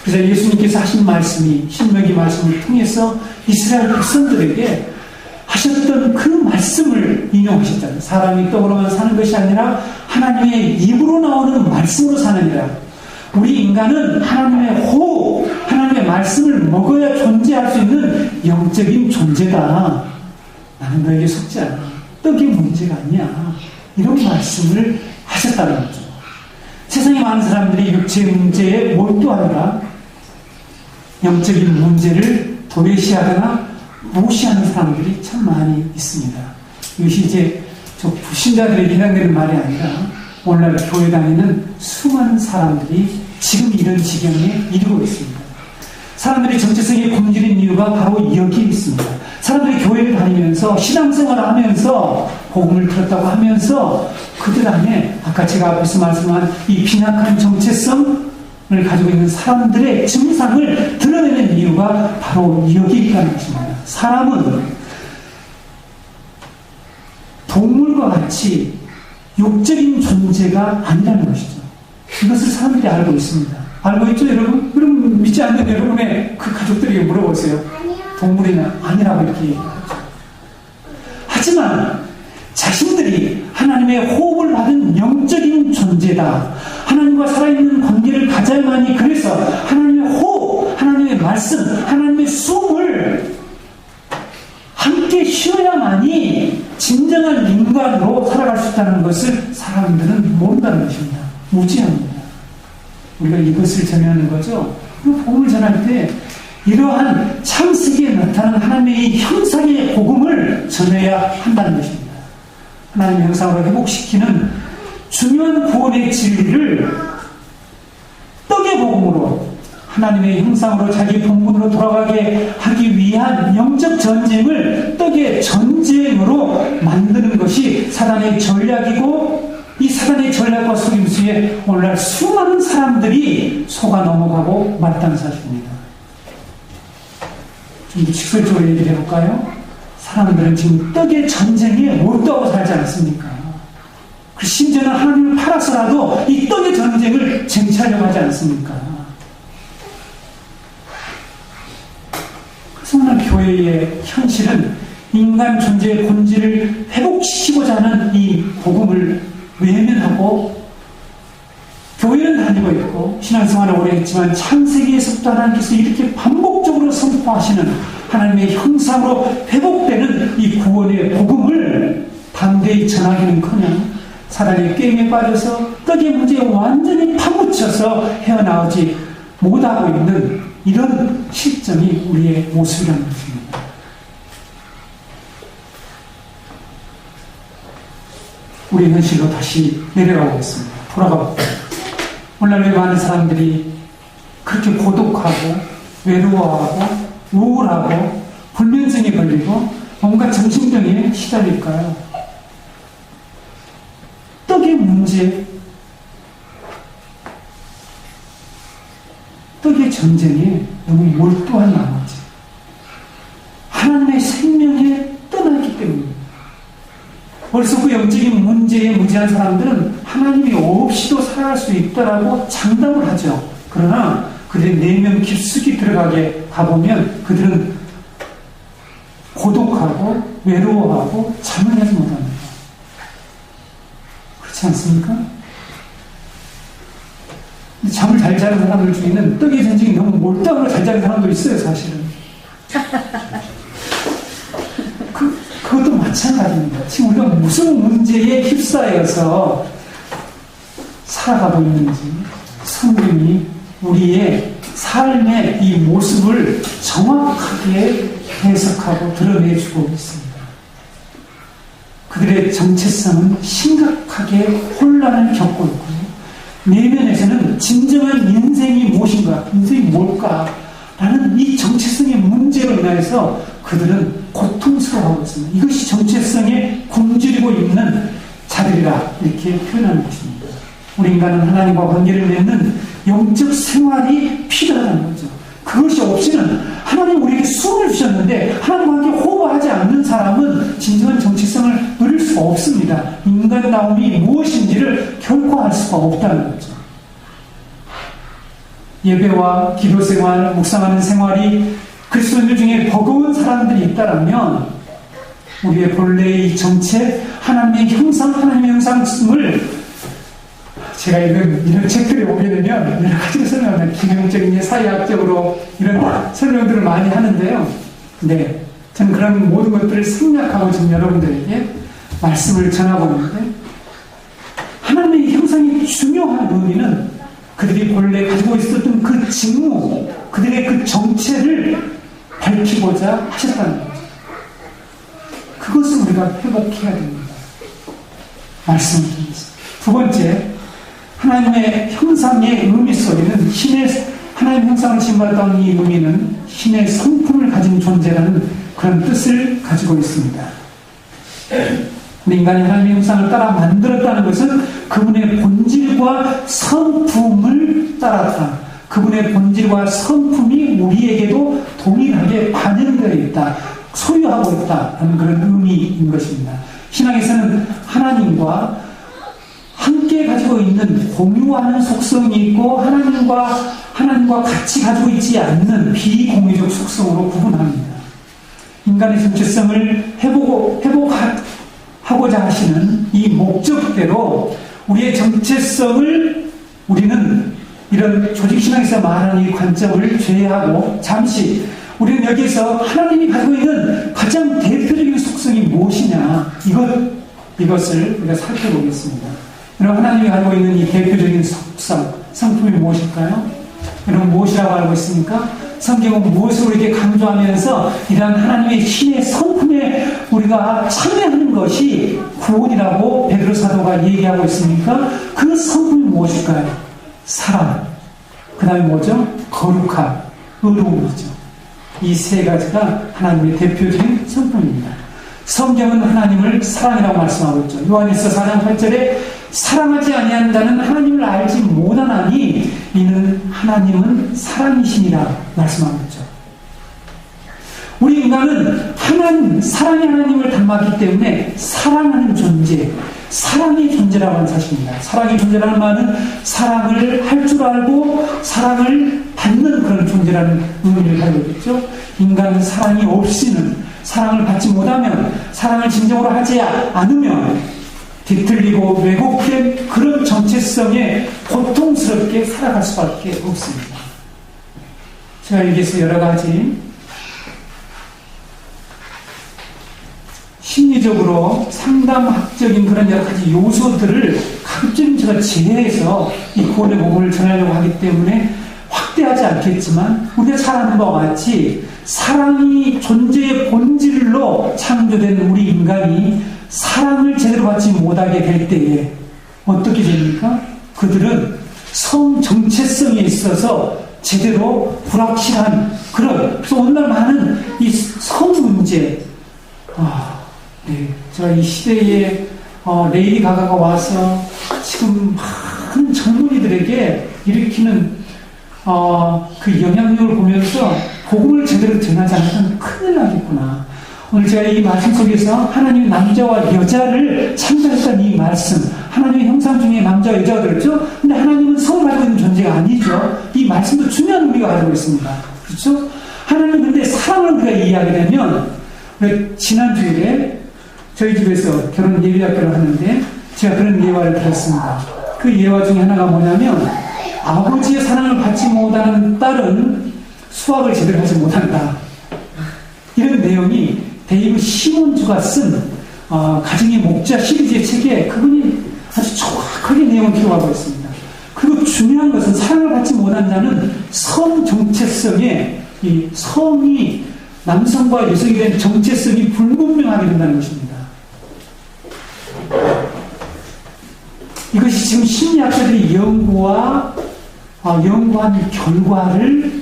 그래서 예수님께서 하신 말씀이 신명기 말씀을 통해서 이스라엘 백성들에게 하셨던 그 말씀을 인용하셨잖아요. 사람이 떡으로만 사는 것이 아니라 하나님의 입으로 나오는 말씀으로 사느니라. 우리 인간은 하나님의 호흡, 하나님의 말씀을 먹어야 존재할 수 있는 영적인 존재다. 나는 너에게 속지 않아. 떡이 문제가 아니야. 이런 말씀을 하셨다는 거죠. 세상에 많은 사람들이 육체의 문제에 몰두하느라 영적인 문제를 도외시하거나 무시하는 사람들이 참 많이 있습니다. 이것이 이제 저 불신자들에게 해당되는 말이 아니라 오늘날 교회 다니는 수많은 사람들이 지금 이런 지경에 이르고 있습니다. 사람들이 정체성이 굶주린 이유가 바로 여기에 있습니다. 사람들이 교회를 다니면서 신앙생활을 하면서 복음을 들었다고 하면서 그들 안에 아까 제가 앞에서 말씀한 이 빈약한 정체성을 가지고 있는 사람들의 증상을 드러내는 이유가 바로 여기 있다는 것입니다. 사람은 동물과 같이 육적인 존재가 아니라는 것이죠. 이것을 사람들이 알고 있습니다. 알고 있죠, 여러분? 여러분 믿지 않는 여러분의 그 가족들에게 물어보세요. 동물이나 아니라고 이렇게 얘기하죠. 하지만 자신들이 하나님의 호흡을 받은 영적인 존재다. 하나님과 살아있는 관계를 가져야만이 그래서 하나님의 호흡, 하나님의 말씀, 하나님의 숨을 함께 쉬어야만이 진정한 인간으로 살아갈 수 있다는 것을 사람들은 모른다는 것입니다. 무지합니다. 우리가 이것을 전하는 거죠. 복음을 전할 때 이러한 창세기에 나타난 하나님의 이 형상의 복음을 전해야 한다는 것입니다. 하나님의 형상으로 회복시키는 중요한 구원의 진리를 떡의 복음으로 하나님의 형상으로 자기 본분으로 돌아가게 하기 위한 영적 전쟁을 떡의 전쟁으로 만드는 것이 사단의 전략이고, 이 사단의 전략과 속임수에 오늘날 수많은 사람들이 속아 넘어가고 말았다는 사실입니다. 좀 더 직설적으로 얘기를 해볼까요? 사람들은 지금 떡의 전쟁에 몰두하고 살지 않습니까? 심지어는 하나님을 팔아서라도 이 떡의 전쟁을 쟁취하려고 하지 않습니까? 그래서 오늘 교회의 현실은 인간 존재의 본질을 회복시키고자 하는 이 복음을 외면하고, 교회는 다니고 있고 신앙생활을 오래 했지만 창세기에서부터 하나님께서 이렇게 반복적으로 선포하시는 하나님의 형상으로 회복되는 이 구원의 복음을 담대히 전하기는커녕 사단의 게임에 빠져서 떡의 문제에 완전히 파묻혀서 헤어나오지 못하고 있는 이런 실정이 우리의 모습이라는 것입니다. 우리 현실로 다시 내려가보겠습니다. 돌아가볼게요. 오늘날 왜 많은 사람들이 그렇게 고독하고 외로워하고 우울하고 불면증에 걸리고 뭔가 정신병에 시달릴까요? 떡의 문제, 떡의 전쟁에 너무 몰두한 나머지 하나님의 생명에 떠나기 때문입니다. 벌써 그 영적인 문제에 무지한 사람들은 하나님이 없이도 살아갈 수 있다라고 장담을 하죠. 그러나 그들의 내면 깊숙이 들어가게 가보면 그들은 고독하고 외로워하고 잠을 자지 못합니다. 그렇지 않습니까? 잠을 잘 자는 사람들 중에는 떡의 전쟁이 너무 몰두하고 잘 자는 사람도 있어요, 사실은. 그것도 마찬가지입니다. 지금 우리가 무슨 문제에 휩싸여서 살아가고 있는지 성경이 우리의 삶의 이 모습을 정확하게 해석하고 드러내주고 있습니다. 그들의 정체성은 심각하게 혼란을 겪고 있고요. 내면에서는 진정한 인생이 무엇인가, 인생이 뭘까 라는 이 정체성의 문제로 인해서 그들은 고통스러워하고 있습니다. 이것이 정체성에 굶주리고 있는 자들이라 이렇게 표현하는 것입니다. 우리 인간은 하나님과 관계를 맺는 영적 생활이 필요하다는 거죠. 그것이 없이는 하나님 우리에게 숨을 주셨는데 하나님과 함께 호흡하지 않는 사람은 진정한 정체성을 누릴 수가 없습니다. 인간다움이 무엇인지를 결코 알 수가 없다는 거죠. 예배와 기도 생활, 묵상하는 생활이 그리스도인들 중에 버거운 사람들이 있다면 우리의 본래의 정체, 하나님의 형상, 하나님의 형상을 제가 이런 책들이 오게 되면 여러 가지로 설명합니다. 기능적인, 사회학적으로 이런 설명들을 많이 하는데요. 네, 저는 그런 모든 것들을 생략하고 지금 여러분들에게 말씀을 전하고 있는데, 하나님의 형상이 중요한 의미는 그들이 본래 가지고 있었던 그 직무, 그들의 그 정체를 밝히고자 하셨다는 거죠. 그것을 우리가 회복해야 됩니다. 말씀을 드리겠습니다. 두 번째, 하나님의 형상의 의미 속에는 하나님의 형상을 지음받았다는 이 의미는 신의 성품을 가진 존재라는 그런 뜻을 가지고 있습니다. 우리 인간이 하나님의 형상을 따라 만들었다는 것은 그분의 본질과 성품을 따랐다. 그분의 본질과 성품이 우리에게도 동일하게 반영되어 있다. 소유하고 있다. 하는 그런 의미인 것입니다. 신앙에서는 하나님과 함께 가지고 있는 공유하는 속성이 있고 하나님과 같이 가지고 있지 않는 비공유적 속성으로 구분합니다. 인간의 정체성을 회복하고자 하시는 이 목적대로 우리의 정체성을 우리는 이런 조직신앙에서 말하는 이 관점을 제외하고 잠시 우리는 여기에서 하나님이 가지고 있는 가장 대표적인 속성이 무엇이냐 이것을 우리가 살펴보겠습니다. 여러분, 하나님이 가지고 있는 이 대표적인 속성, 성품이 무엇일까요? 여러분, 무엇이라고 알고 있습니까? 성경은 무엇을 우리에게 강조하면서 이러한 하나님의 신의 성품에 우리가 참여하는 것이 구원이라고 베드로 사도가 얘기하고 있습니까? 그 성품이 무엇일까요? 사랑, 그 다음에 뭐죠? 거룩함, 의로움이죠. 이 세 가지가 하나님의 대표적인 성품입니다. 성경은 하나님을 사랑이라고 말씀하고 있죠. 요한일서 4장 8절에 사랑하지 아니하는 자는 하나님을 알지 못하나니 이는 하나님은 사랑이시니라 말씀하고 있죠. 우리 인간은 사랑의 하나님을 닮았기 때문에 사랑하는 존재, 사랑의 존재라고 하는 사실입니다. 사랑의 존재라는 말은 사랑을 할 줄 알고 사랑을 받는 그런 존재라는 의미를 가지고 있죠. 인간은 사랑이 없이는, 사랑을 받지 못하면, 사랑을 진정으로 하지 않으면 뒤틀리고 왜곡된 그런 정체성에 고통스럽게 살아갈 수밖에 없습니다. 제가 여기서 여러 가지 심리적으로 상담학적인 그런 여러 가지 요소들을 가급적 제가 제외해서 이 구원의 복음을 전하려고 하기 때문에 확대하지 않겠지만 우리가 잘 아는 바와 같이 사랑이 존재의 본질로 창조된 우리 인간이 사랑을 제대로 받지 못하게 될 때에 어떻게 됩니까? 그들은 성 정체성에 있어서 제대로 불확실한 그래서 오늘날 많은 이 성 문제, 네, 제가 이 시대에 레이디 가가가 와서 지금 많은 젊은이들에게 일으키는 그 영향력을 보면서 복음을 제대로 전하지 않으면 큰일 나겠구나. 오늘 제가 이 말씀 속에서 하나님의 남자와 여자를 창조했던 이 말씀, 하나님의 형상 중에 남자와 여자가 들었죠? 근데 하나님은 성을 가지고 있는 존재가 아니죠. 이 말씀도 중요한 의미가 가지고 있습니다. 그렇죠? 하나님은 근데 사랑을 우리가 이해하게 되면, 지난주에 저희 집에서 결혼 예비학교를 하는데 제가 그런 예화를 들었습니다. 그 예화 중에 하나가 뭐냐면 아버지의 사랑을 받지 못하는 딸은 수학을 제대로 하지 못한다. 이런 내용이 데이브 시몬즈가 쓴 가정의 목자 시리즈의 책에 그분이 아주 정확하게 내용을 기록하고 있습니다. 그리고 중요한 것은 사랑을 받지 못한 자는 성 정체성에 이 성이 남성과 여성에 대한 정체성이 불분명하게 된다는 것입니다. 이것이 지금 심리학자들이 연구한 결과를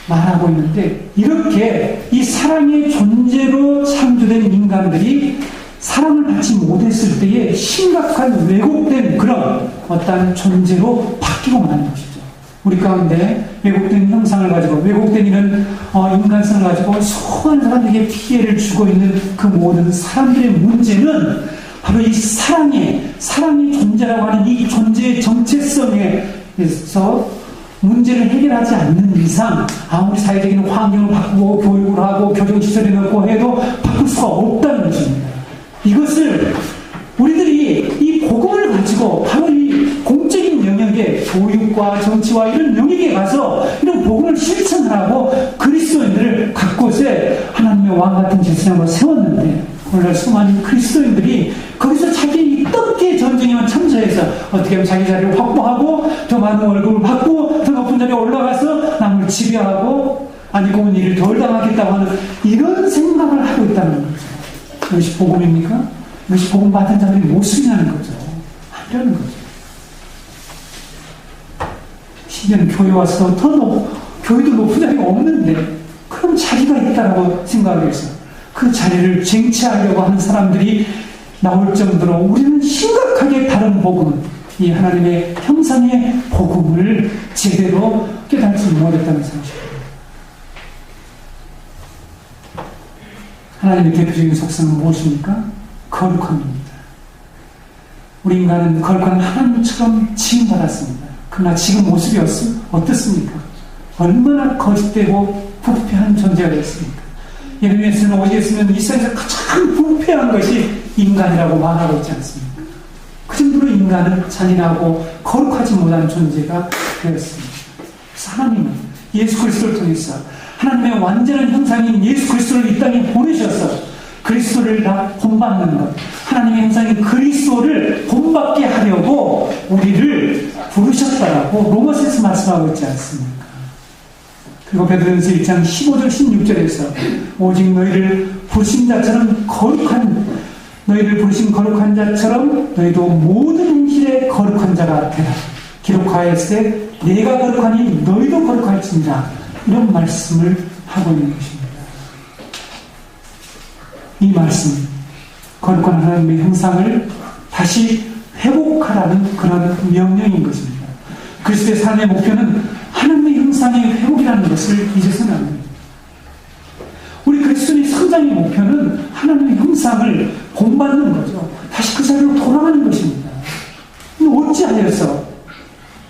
말하고 있는데 이렇게 이 사랑의 존재로 창조된 인간들이 사랑을 받지 못했을 때에 심각한 왜곡된 그런 어떤 존재로 바뀌고 마는 것이죠. 우리 가운데 왜곡된 형상을 가지고 왜곡된 이런 인간성을 가지고 수많은 사람들에게 피해를 주고 있는 그 모든 사람들의 문제는 바로 이 사랑의 존재라고 하는 이 존재의 정체성에서 문제를 해결하지 않는 이상 아무리 사회적인 환경을 바꾸고 교육을 하고 교정시설을 넣고 해도 바꿀 수가 없다는 것입니다. 이것을 우리들이 이 복음을 가지고 바로 이 공적인 영역에 교육과 정치와 이런 영역에 가서 이런 복음을 실천하고 그리스도인들을 각곳에 하나님의 왕 같은 제사장으로 세웠는데 오늘날 수많은 그리스도인들이 거기서 자기 뜻밖의 전쟁에만 참여해서 어떻게 하면 자기 자리를 확보하고 더 많은 월급을 받고 더 높은 자리에 올라가서 남을 지배하고 아니 고운 일을 덜 당하겠다고 하는 이런 생각을 하고 있다는 거죠. 이것이 복음입니까? 이것이 복음 받은 자들의 모습이라는 거죠. 아니라는 거죠. 심지어는 교회 와서 교회도 높은 자리가 없는데 그 그런 자리가 있다고 생각해서 그 자리를 쟁취하려고 하는 사람들이 나올 정도로 우리는 심각하게 다른 복음, 이 하나님의 형상의 복음을 제대로 깨닫지 못했다는 사실입니다. 하나님의 대표적인 속성은 무엇입니까? 거룩함입니다. 우리 인간은 거룩한 하나님처럼 지음받았습니다. 그러나 지금 모습이 어떻습니까? 얼마나 거짓되고 부패한 존재가 되었습니까? 예레미야서는 오시겠으면 이 세상에서 가장 부패한 것이 인간이라고 말하고 있지 않습니까? 그 정도로 인간은 잔인하고 거룩하지 못한 존재가 되었습니다. 그래서 하나님은 예수 그리스도를 통해서 하나님의 완전한 형상인 예수 그리스도를 이 땅에 보내셔서 그리스도를 다 본받는 것, 하나님의 형상인 그리스도를 본받게 하려고 우리를 부르셨다라고 로마서에서 말씀하고 있지 않습니까? 그리고 베드로전서 1장 15절 16절에서 오직 너희를 부르신 자처럼 너희를 부르신 거룩한 자처럼 너희도 모든 행실에 거룩한 자가 되라. 기록하였을 때 내가 거룩하니 너희도 거룩할지니라. 이런 말씀을 하고 있는 것입니다. 이 말씀, 거룩한 하나님의 형상을 다시 회복하라는 그런 명령인 것입니다. 그리스도의 삶의 목표는 하나님의 형상의 회복이라는 것을 잊어서는 안 됩니다. 우리 그리스도의 성장의 목표는 하나님의 형상을 본받는 거죠. 다시 그 자리로 돌아가는 것입니다. 어찌하여서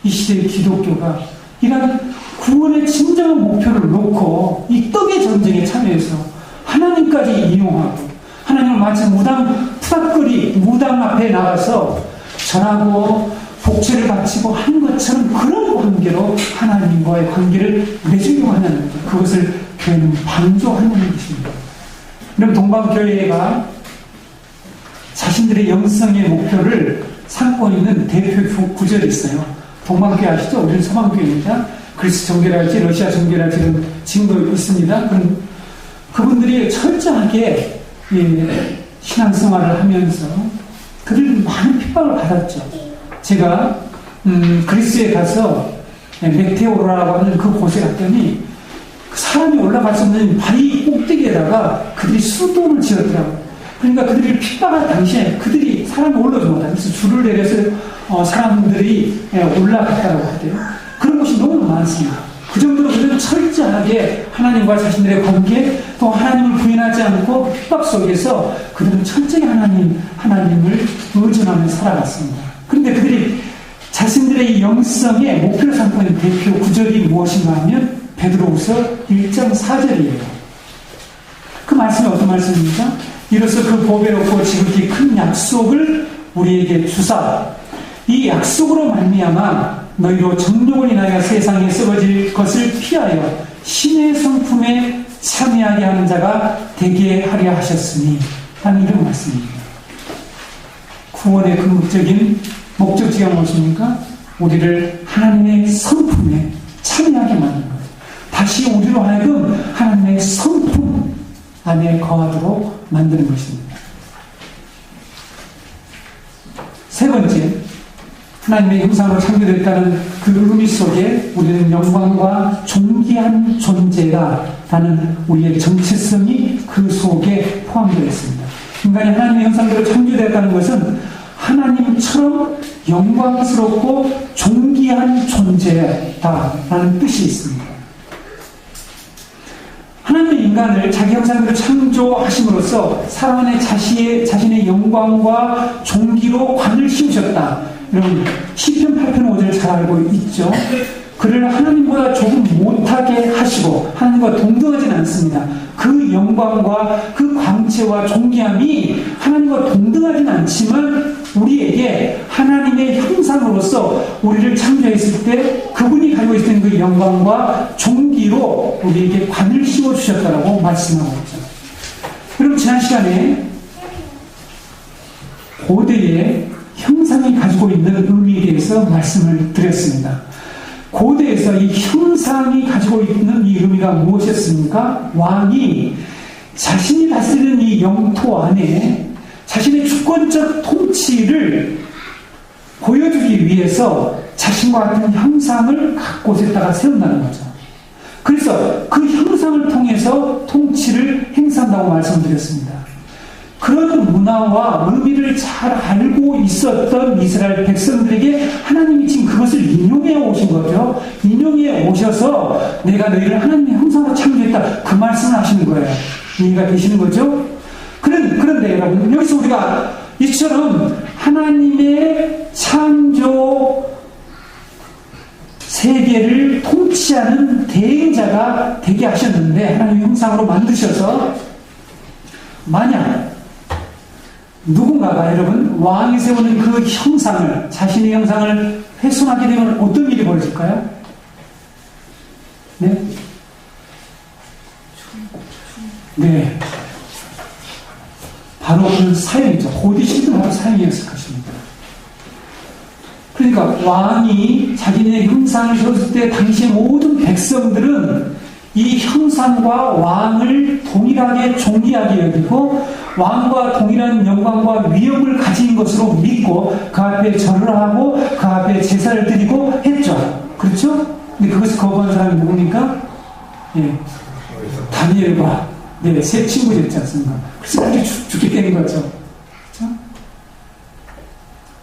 이 시대의 기독교가 이런 구원의 진정한 목표를 놓고 이 떡의 전쟁에 참여해서 하나님까지 이용하고 하나님을 마치 무당 앞에 나가서 전하고 복제를 바치고 하는 것처럼 그런 관계로 하나님과의 관계를 맺으려고 하는 거죠. 그것을 교회는 방조하는 것입니다. 그럼 동방교회가 자신들의 영성의 목표를 삼고 있는 대표 구절이 있어요. 동방교회 아시죠? 우리는 서방교회입니다. 그리스 정교랄지 러시아 정교랄지 지금도 있습니다. 그분들이 철저하게 신앙생활을 하면서 그들은 많은 핍박을 받았죠. 제가 그리스에 가서 메테오라라고 하는 그 곳에 갔더니 사람이 올라갈 수 없는 바위 꼭대기에다가 그들이 수도를 지었더라고요. 그러니까 그들이 핍박할 당시에 그들이 사람이 올라오지 못하고 그래서 줄을 내려서 사람들이 올라갔다고 하대요. 그런 곳이 너무 많습니다. 그 정도로 그들은 철저하게 하나님과 자신들의 관계, 또 하나님을 부인하지 않고 핍박 속에서 그들은 철저히 하나님을 의존하며 살아갔습니다. 그런데 그들이 자신들의 영성의 목표를 삼고 있는 대표 구절이 무엇인가 하면 베드로후서 1장 4절이에요. 그 말씀이 어떤 말씀입니까? 이로써 그 보배롭고 지극히 큰 약속을 우리에게 주사 이 약속으로 말미암아 너희로 정욕을 인하여 세상에 썩어질 것을 피하여 신의 성품에 참여하게 하는 자가 되게 하려 하셨으니 하는 이런 말씀입니다. 구원의 궁극적인 목적지가 무엇입니까? 우리를 하나님의 성품에 참여하게 만드는 거예요. 다시 우리로 하여금 하나님의 성품 안에 거하도록 만드는 것입니다. 세 번째, 하나님의 형상으로 창조됐다는 그 의미 속에 우리는 영광과 존귀한 존재라는 우리의 정체성이 그 속에 포함되어 있습니다. 인간이 하나님의 형상대로 창조되었다는 것은 하나님처럼 영광스럽고 존귀한 존재다라는 뜻이 있습니다. 하나님의 인간을 자기 형상대로 창조하심으로써 사람 안에 자신의 영광과 존귀로 관을 씌우셨다. 여러분 시편 8편 5절을 잘 알고 있죠. 그를 하나님보다 조금 못하게 하시고 하나님과 동등하지는 않습니다. 그 영광과 그 광채와 존귀함이 하나님과 동등하지는 않지만 우리에게 하나님의 형상으로서 우리를 창조했을 때 그분이 가지고 있는 그 영광과 존귀로 우리에게 관을 씌워주셨다고 말씀하고 있죠. 여러분 지난 시간에 고대의 형상이 가지고 있는 의미에 대해서 말씀을 드렸습니다. 고대에서 이 형상이 가지고 있는 이 의미가 무엇이었습니까? 왕이 자신이 다스리는 이 영토 안에 자신의 주권적 통치를 보여주기 위해서 자신과 같은 형상을 각 곳에다가 세운다는 거죠. 그래서 그 형상을 통해서 통치를 행사한다고 말씀드렸습니다. 그런 문화와 의미를 잘 알고 있었던 이스라엘 백성들에게 하나님이 지금 그것을 인용해 오신 거죠. 인용해 오셔서 내가 너희를 하나님의 형상으로 창조했다. 그 말씀을 하시는 거예요. 이해가 되시는 거죠? 그런데 여러분, 여기서 우리가 이처럼 하나님의 창조 세계를 통치하는 대행자가 되게 하셨는데, 하나님의 형상으로 만드셔서, 만약 누군가가 여러분 왕이 세우는 그 형상을, 자신의 형상을 훼손하게 되면 어떤 일이 벌어질까요? 네? 네. 바로 그 사형이죠. 고디시도 바로 사형이었을 것입니다. 그러니까 왕이 자기네 형상을 세웠을 때 당시의 모든 백성들은 이 형상과 왕을 동일하게 존귀하게 여기고 왕과 동일한 영광과 위엄을 가진 것으로 믿고 그 앞에 절을 하고 그 앞에 제사를 드리고 했죠. 그렇죠? 근데 그것을 거부한 사람이 누굽니까? 예. 다니엘과 세 친구였지 않습니까? 그래서 그렇게 죽게 된 거죠. 그렇죠?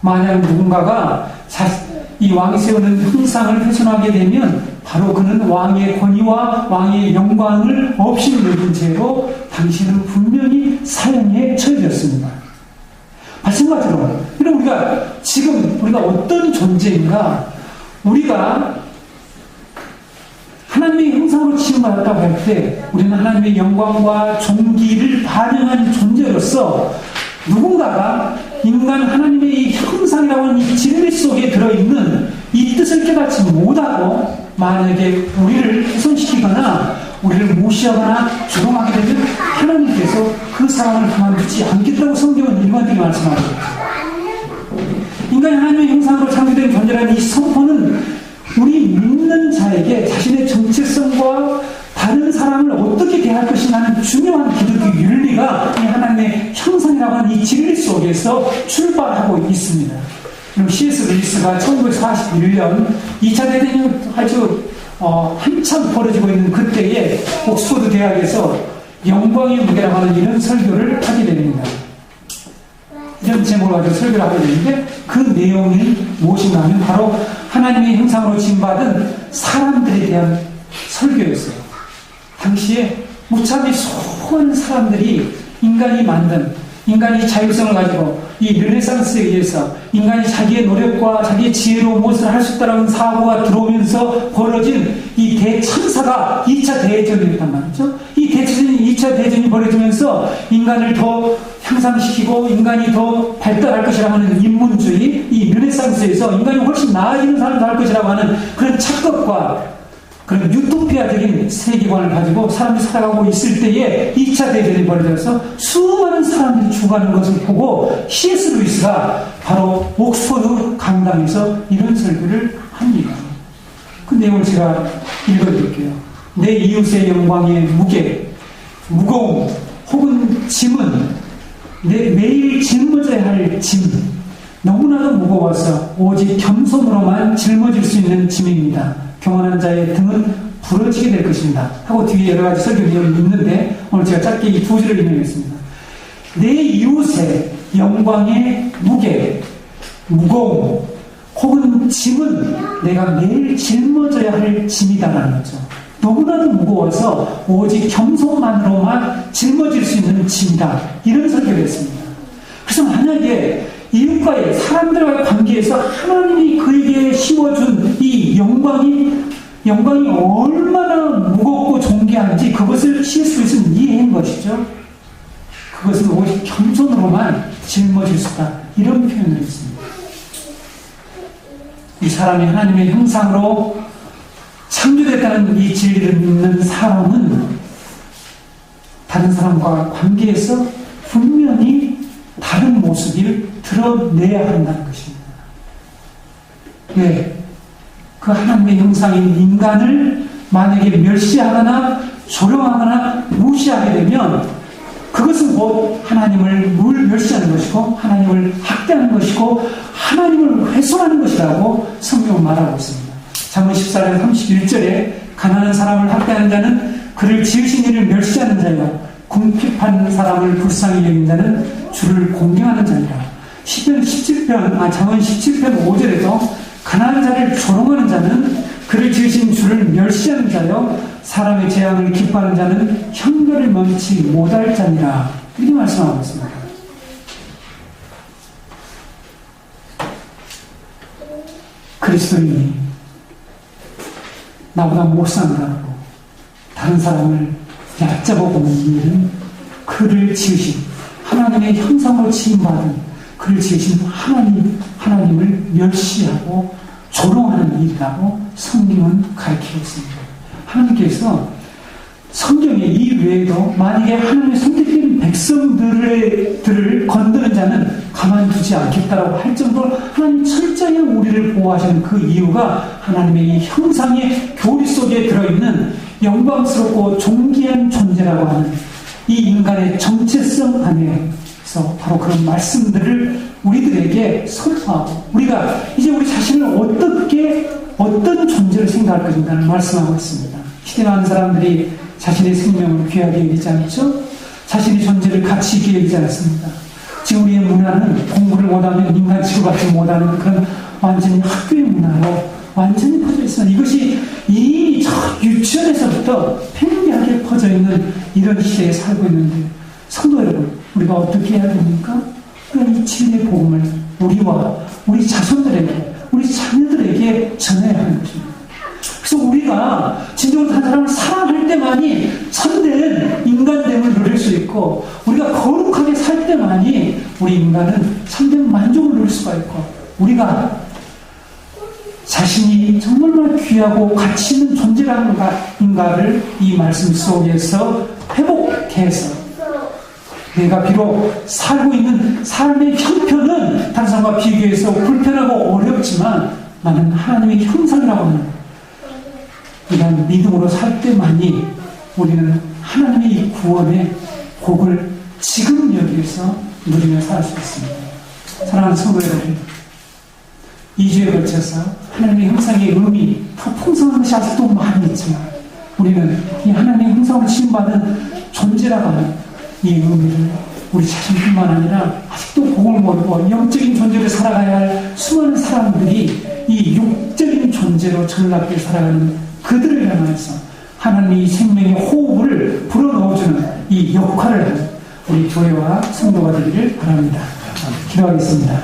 만약 누군가가 이 왕이 세우는 형상을 훼손하게 되면 바로 그는 왕의 권위와 왕의 영광을 없이 여긴 채로 당신은 분명히 사형에 처해졌습니다. 마찬가지로 여러분, 우리가 어떤 존재인가? 우리가 하나님의 형상으로 지음받았다고 할 때 우리는 하나님의 영광과 존귀를 반영한 존재로서 누군가가 인간 하나님의 이 형상이라고 하는 이 진리 속에 들어있는 이 뜻을 깨닫지 못하고 만약에 우리를 훼손시키거나 우리를 무시하거나 조롱하게 되면 하나님께서 그 사람을 가만두지 않겠다고 성경은 일관되게 말씀하고 있습니다. 인간이 하나님의 형상으로 창조된 존재라는 이 선포는 우리 믿는 자에게 자신의 정체성과 다른 사람을 어떻게 대할 것인가 하는 중요한 기독교 윤리가 이 하나님의 형상이라고 하는 이 진리 속에서 출발하고 있습니다. 그리고 C.S. 루이스가 1941년 2차 대전이 아주 한참 벌어지고 있는 그때에 옥스퍼드 대학에서 영광의 무게라고 하는 이런 설교를 하게 됩니다. 이런 제목을 가지고 설교를 하게 되는데 그 내용이 무엇인가 하면 바로 하나님의 형상으로 지음받은 사람들에 대한 설교였어요. 당시에 무참히 수많은 사람들이 인간이 자율성을 가지고 이 르네상스에 의해서 인간이 자기의 노력과 자기의 지혜로 무엇을 할 수 있다는 사고가 들어오면서 벌어진 이 대천사가 2차 대전이었단 말이죠. 이 2차 대전이 벌어지면서 인간을 더 향상시키고 인간이 더 발달할 것이라고 하는 인문주의, 이 르네상스에서 인간이 훨씬 나아지는 삶을 살 것이라고 하는 그런 착각과 그런 유토피아적인 세계관을 가지고 사람들이 살아가고 있을 때에 2차 대전이 벌어져서 수많은 사람들이 죽어가는 것을 보고 C.S. 루이스가 바로 옥스퍼드 강당에서 이런 설교를 합니다. 그 내용을 제가 읽어드릴게요. 내 이웃의 영광의 무거움 혹은 짐은 매일 짊어져야 할 짐, 너무나도 무거워서 오직 겸손으로만 짊어질 수 있는 짐입니다. 경건한 자의 등은 부러지게 될 것입니다. 하고 뒤에 여러 가지 설교 내용이 있는데 오늘 제가 짧게 이 두 줄을 인용했습니다. 내 이웃의 영광의 무거움 혹은 짐은 내가 매일 짊어져야 할 짐이다라는 거죠. 너무나도 무거워서 오직 겸손만으로만 짊어질 수 있는 짐이다. 이런 설교를 했습니다. 그래서 만약에 이웃과의 사람들과의 관계에서 하나님이 그에게 심어준 이 영광이 얼마나 무겁고 존귀한지 그것을 C.S. 루이스는 이해한 것이죠. 그것은 오직 겸손으로만 짊어질 수 있다. 이런 표현을 했습니다. 이 사람이 하나님의 형상으로 창조됐다는 이 진리를 믿는 사람은 다른 사람과 관계에서 분명히 다른 모습을 드러내야 한다는 것입니다. 왜? 그 하나님의 형상인 인간을 만약에 멸시하거나 조롱하거나 무시하게 되면 그것은 곧 하나님을 멸시하는 것이고 하나님을 학대하는 것이고 하나님을 훼손하는 것이라고 성경은 말하고 있습니다. 잠언 14장 31절에 가난한 사람을 학대하는 자는 그를 지으신 이를 멸시하는 자요 궁핍한 사람을 불쌍히 여긴 자는 주를 공경하는 자니라. 잠언 17편 5절에도 가난한 자를 조롱하는 자는 그를 지으신 주를 멸시하는 자요 사람의 재앙을 기뻐하는 자는 형벌을 면치 못할 자니라. 이렇게 말씀하고 있습니다. 그리스도인이 나보다 못 산다고 다른 사람을 얕잡아 보는 일은 그를 지으신 하나님의 형상으로 지음받은 그를 지으신 하나님을 멸시하고 조롱하는 일이라고 성경은 가르치고 있습니다. 하나님께서 성경에 이 외에도 만약에 하나님의 선택된 백성들을 건드는 자는 가만두지 않겠다라고 할 정도로 하나님 철저히 우리를 보호하시는 그 이유가 하나님의 이 형상의 교리 속에 들어있는 영광스럽고 존귀한 존재라고 하는 이 인간의 정체성 안에서 바로 그런 말씀들을 우리들에게 설파하고 우리가 이제 우리 자신을 어떤 존재로 생각할 것인가를 말씀하고 있습니다. 희생하는 사람들이 자신의 생명을 귀하게 여기지 않죠? 자신의 존재를 가치 있게 여기지 않습니다. 지금 우리의 문화는 공부를 못하면 인간 취급받지 못하는 그런 완전히 학교의 문화로 완전히 퍼져 있습니다. 이것이 이미 저 유치원에서부터 팽배하게 퍼져 있는 이런 시대에 살고 있는데 성도 여러분, 우리가 어떻게 해야 됩니까? 이 진리의 복음을 우리와 우리 자손들에게, 우리 자녀들에게 전해야 하는 것입니다. 그래서 우리가 진정으로 한 사람을 사랑할 때만이 참된 인간됨을 누릴 수 있고 우리가 거룩하게 살 때만이 우리 인간은 참된 만족을 누릴 수가 있고 우리가 자신이 정말 귀하고 가치 있는 존재라는가를 이 말씀 속에서 회복해서 내가 비록 살고 있는 삶의 형편은 다른 사람과 비교해서 불편하고 어렵지만 나는 하나님의 형상이라고 하는 이런 믿음으로 살 때만이 우리는 하나님의 이 구원의 복을 지금 여기에서 누리며 살 수 있습니다. 사랑하는 성도 여러분, 2주에 걸쳐서 하나님의 형상의 의미 더 풍성한 것이 아직도 많이 있지만 우리는 이 하나님의 형상으로 지음받은 존재라고 하는 이 의미를 우리 자신뿐만 아니라 아직도 복을 모르고 영적인 존재로 살아가야 할 수많은 사람들이 이 육적인 존재로 전락해 살아가는 그들을 향해서 하나님의 생명의 호흡을 불어넣어주는 이 역할을 하는 우리 교회와 성도가 되기를 바랍니다. 기도하겠습니다.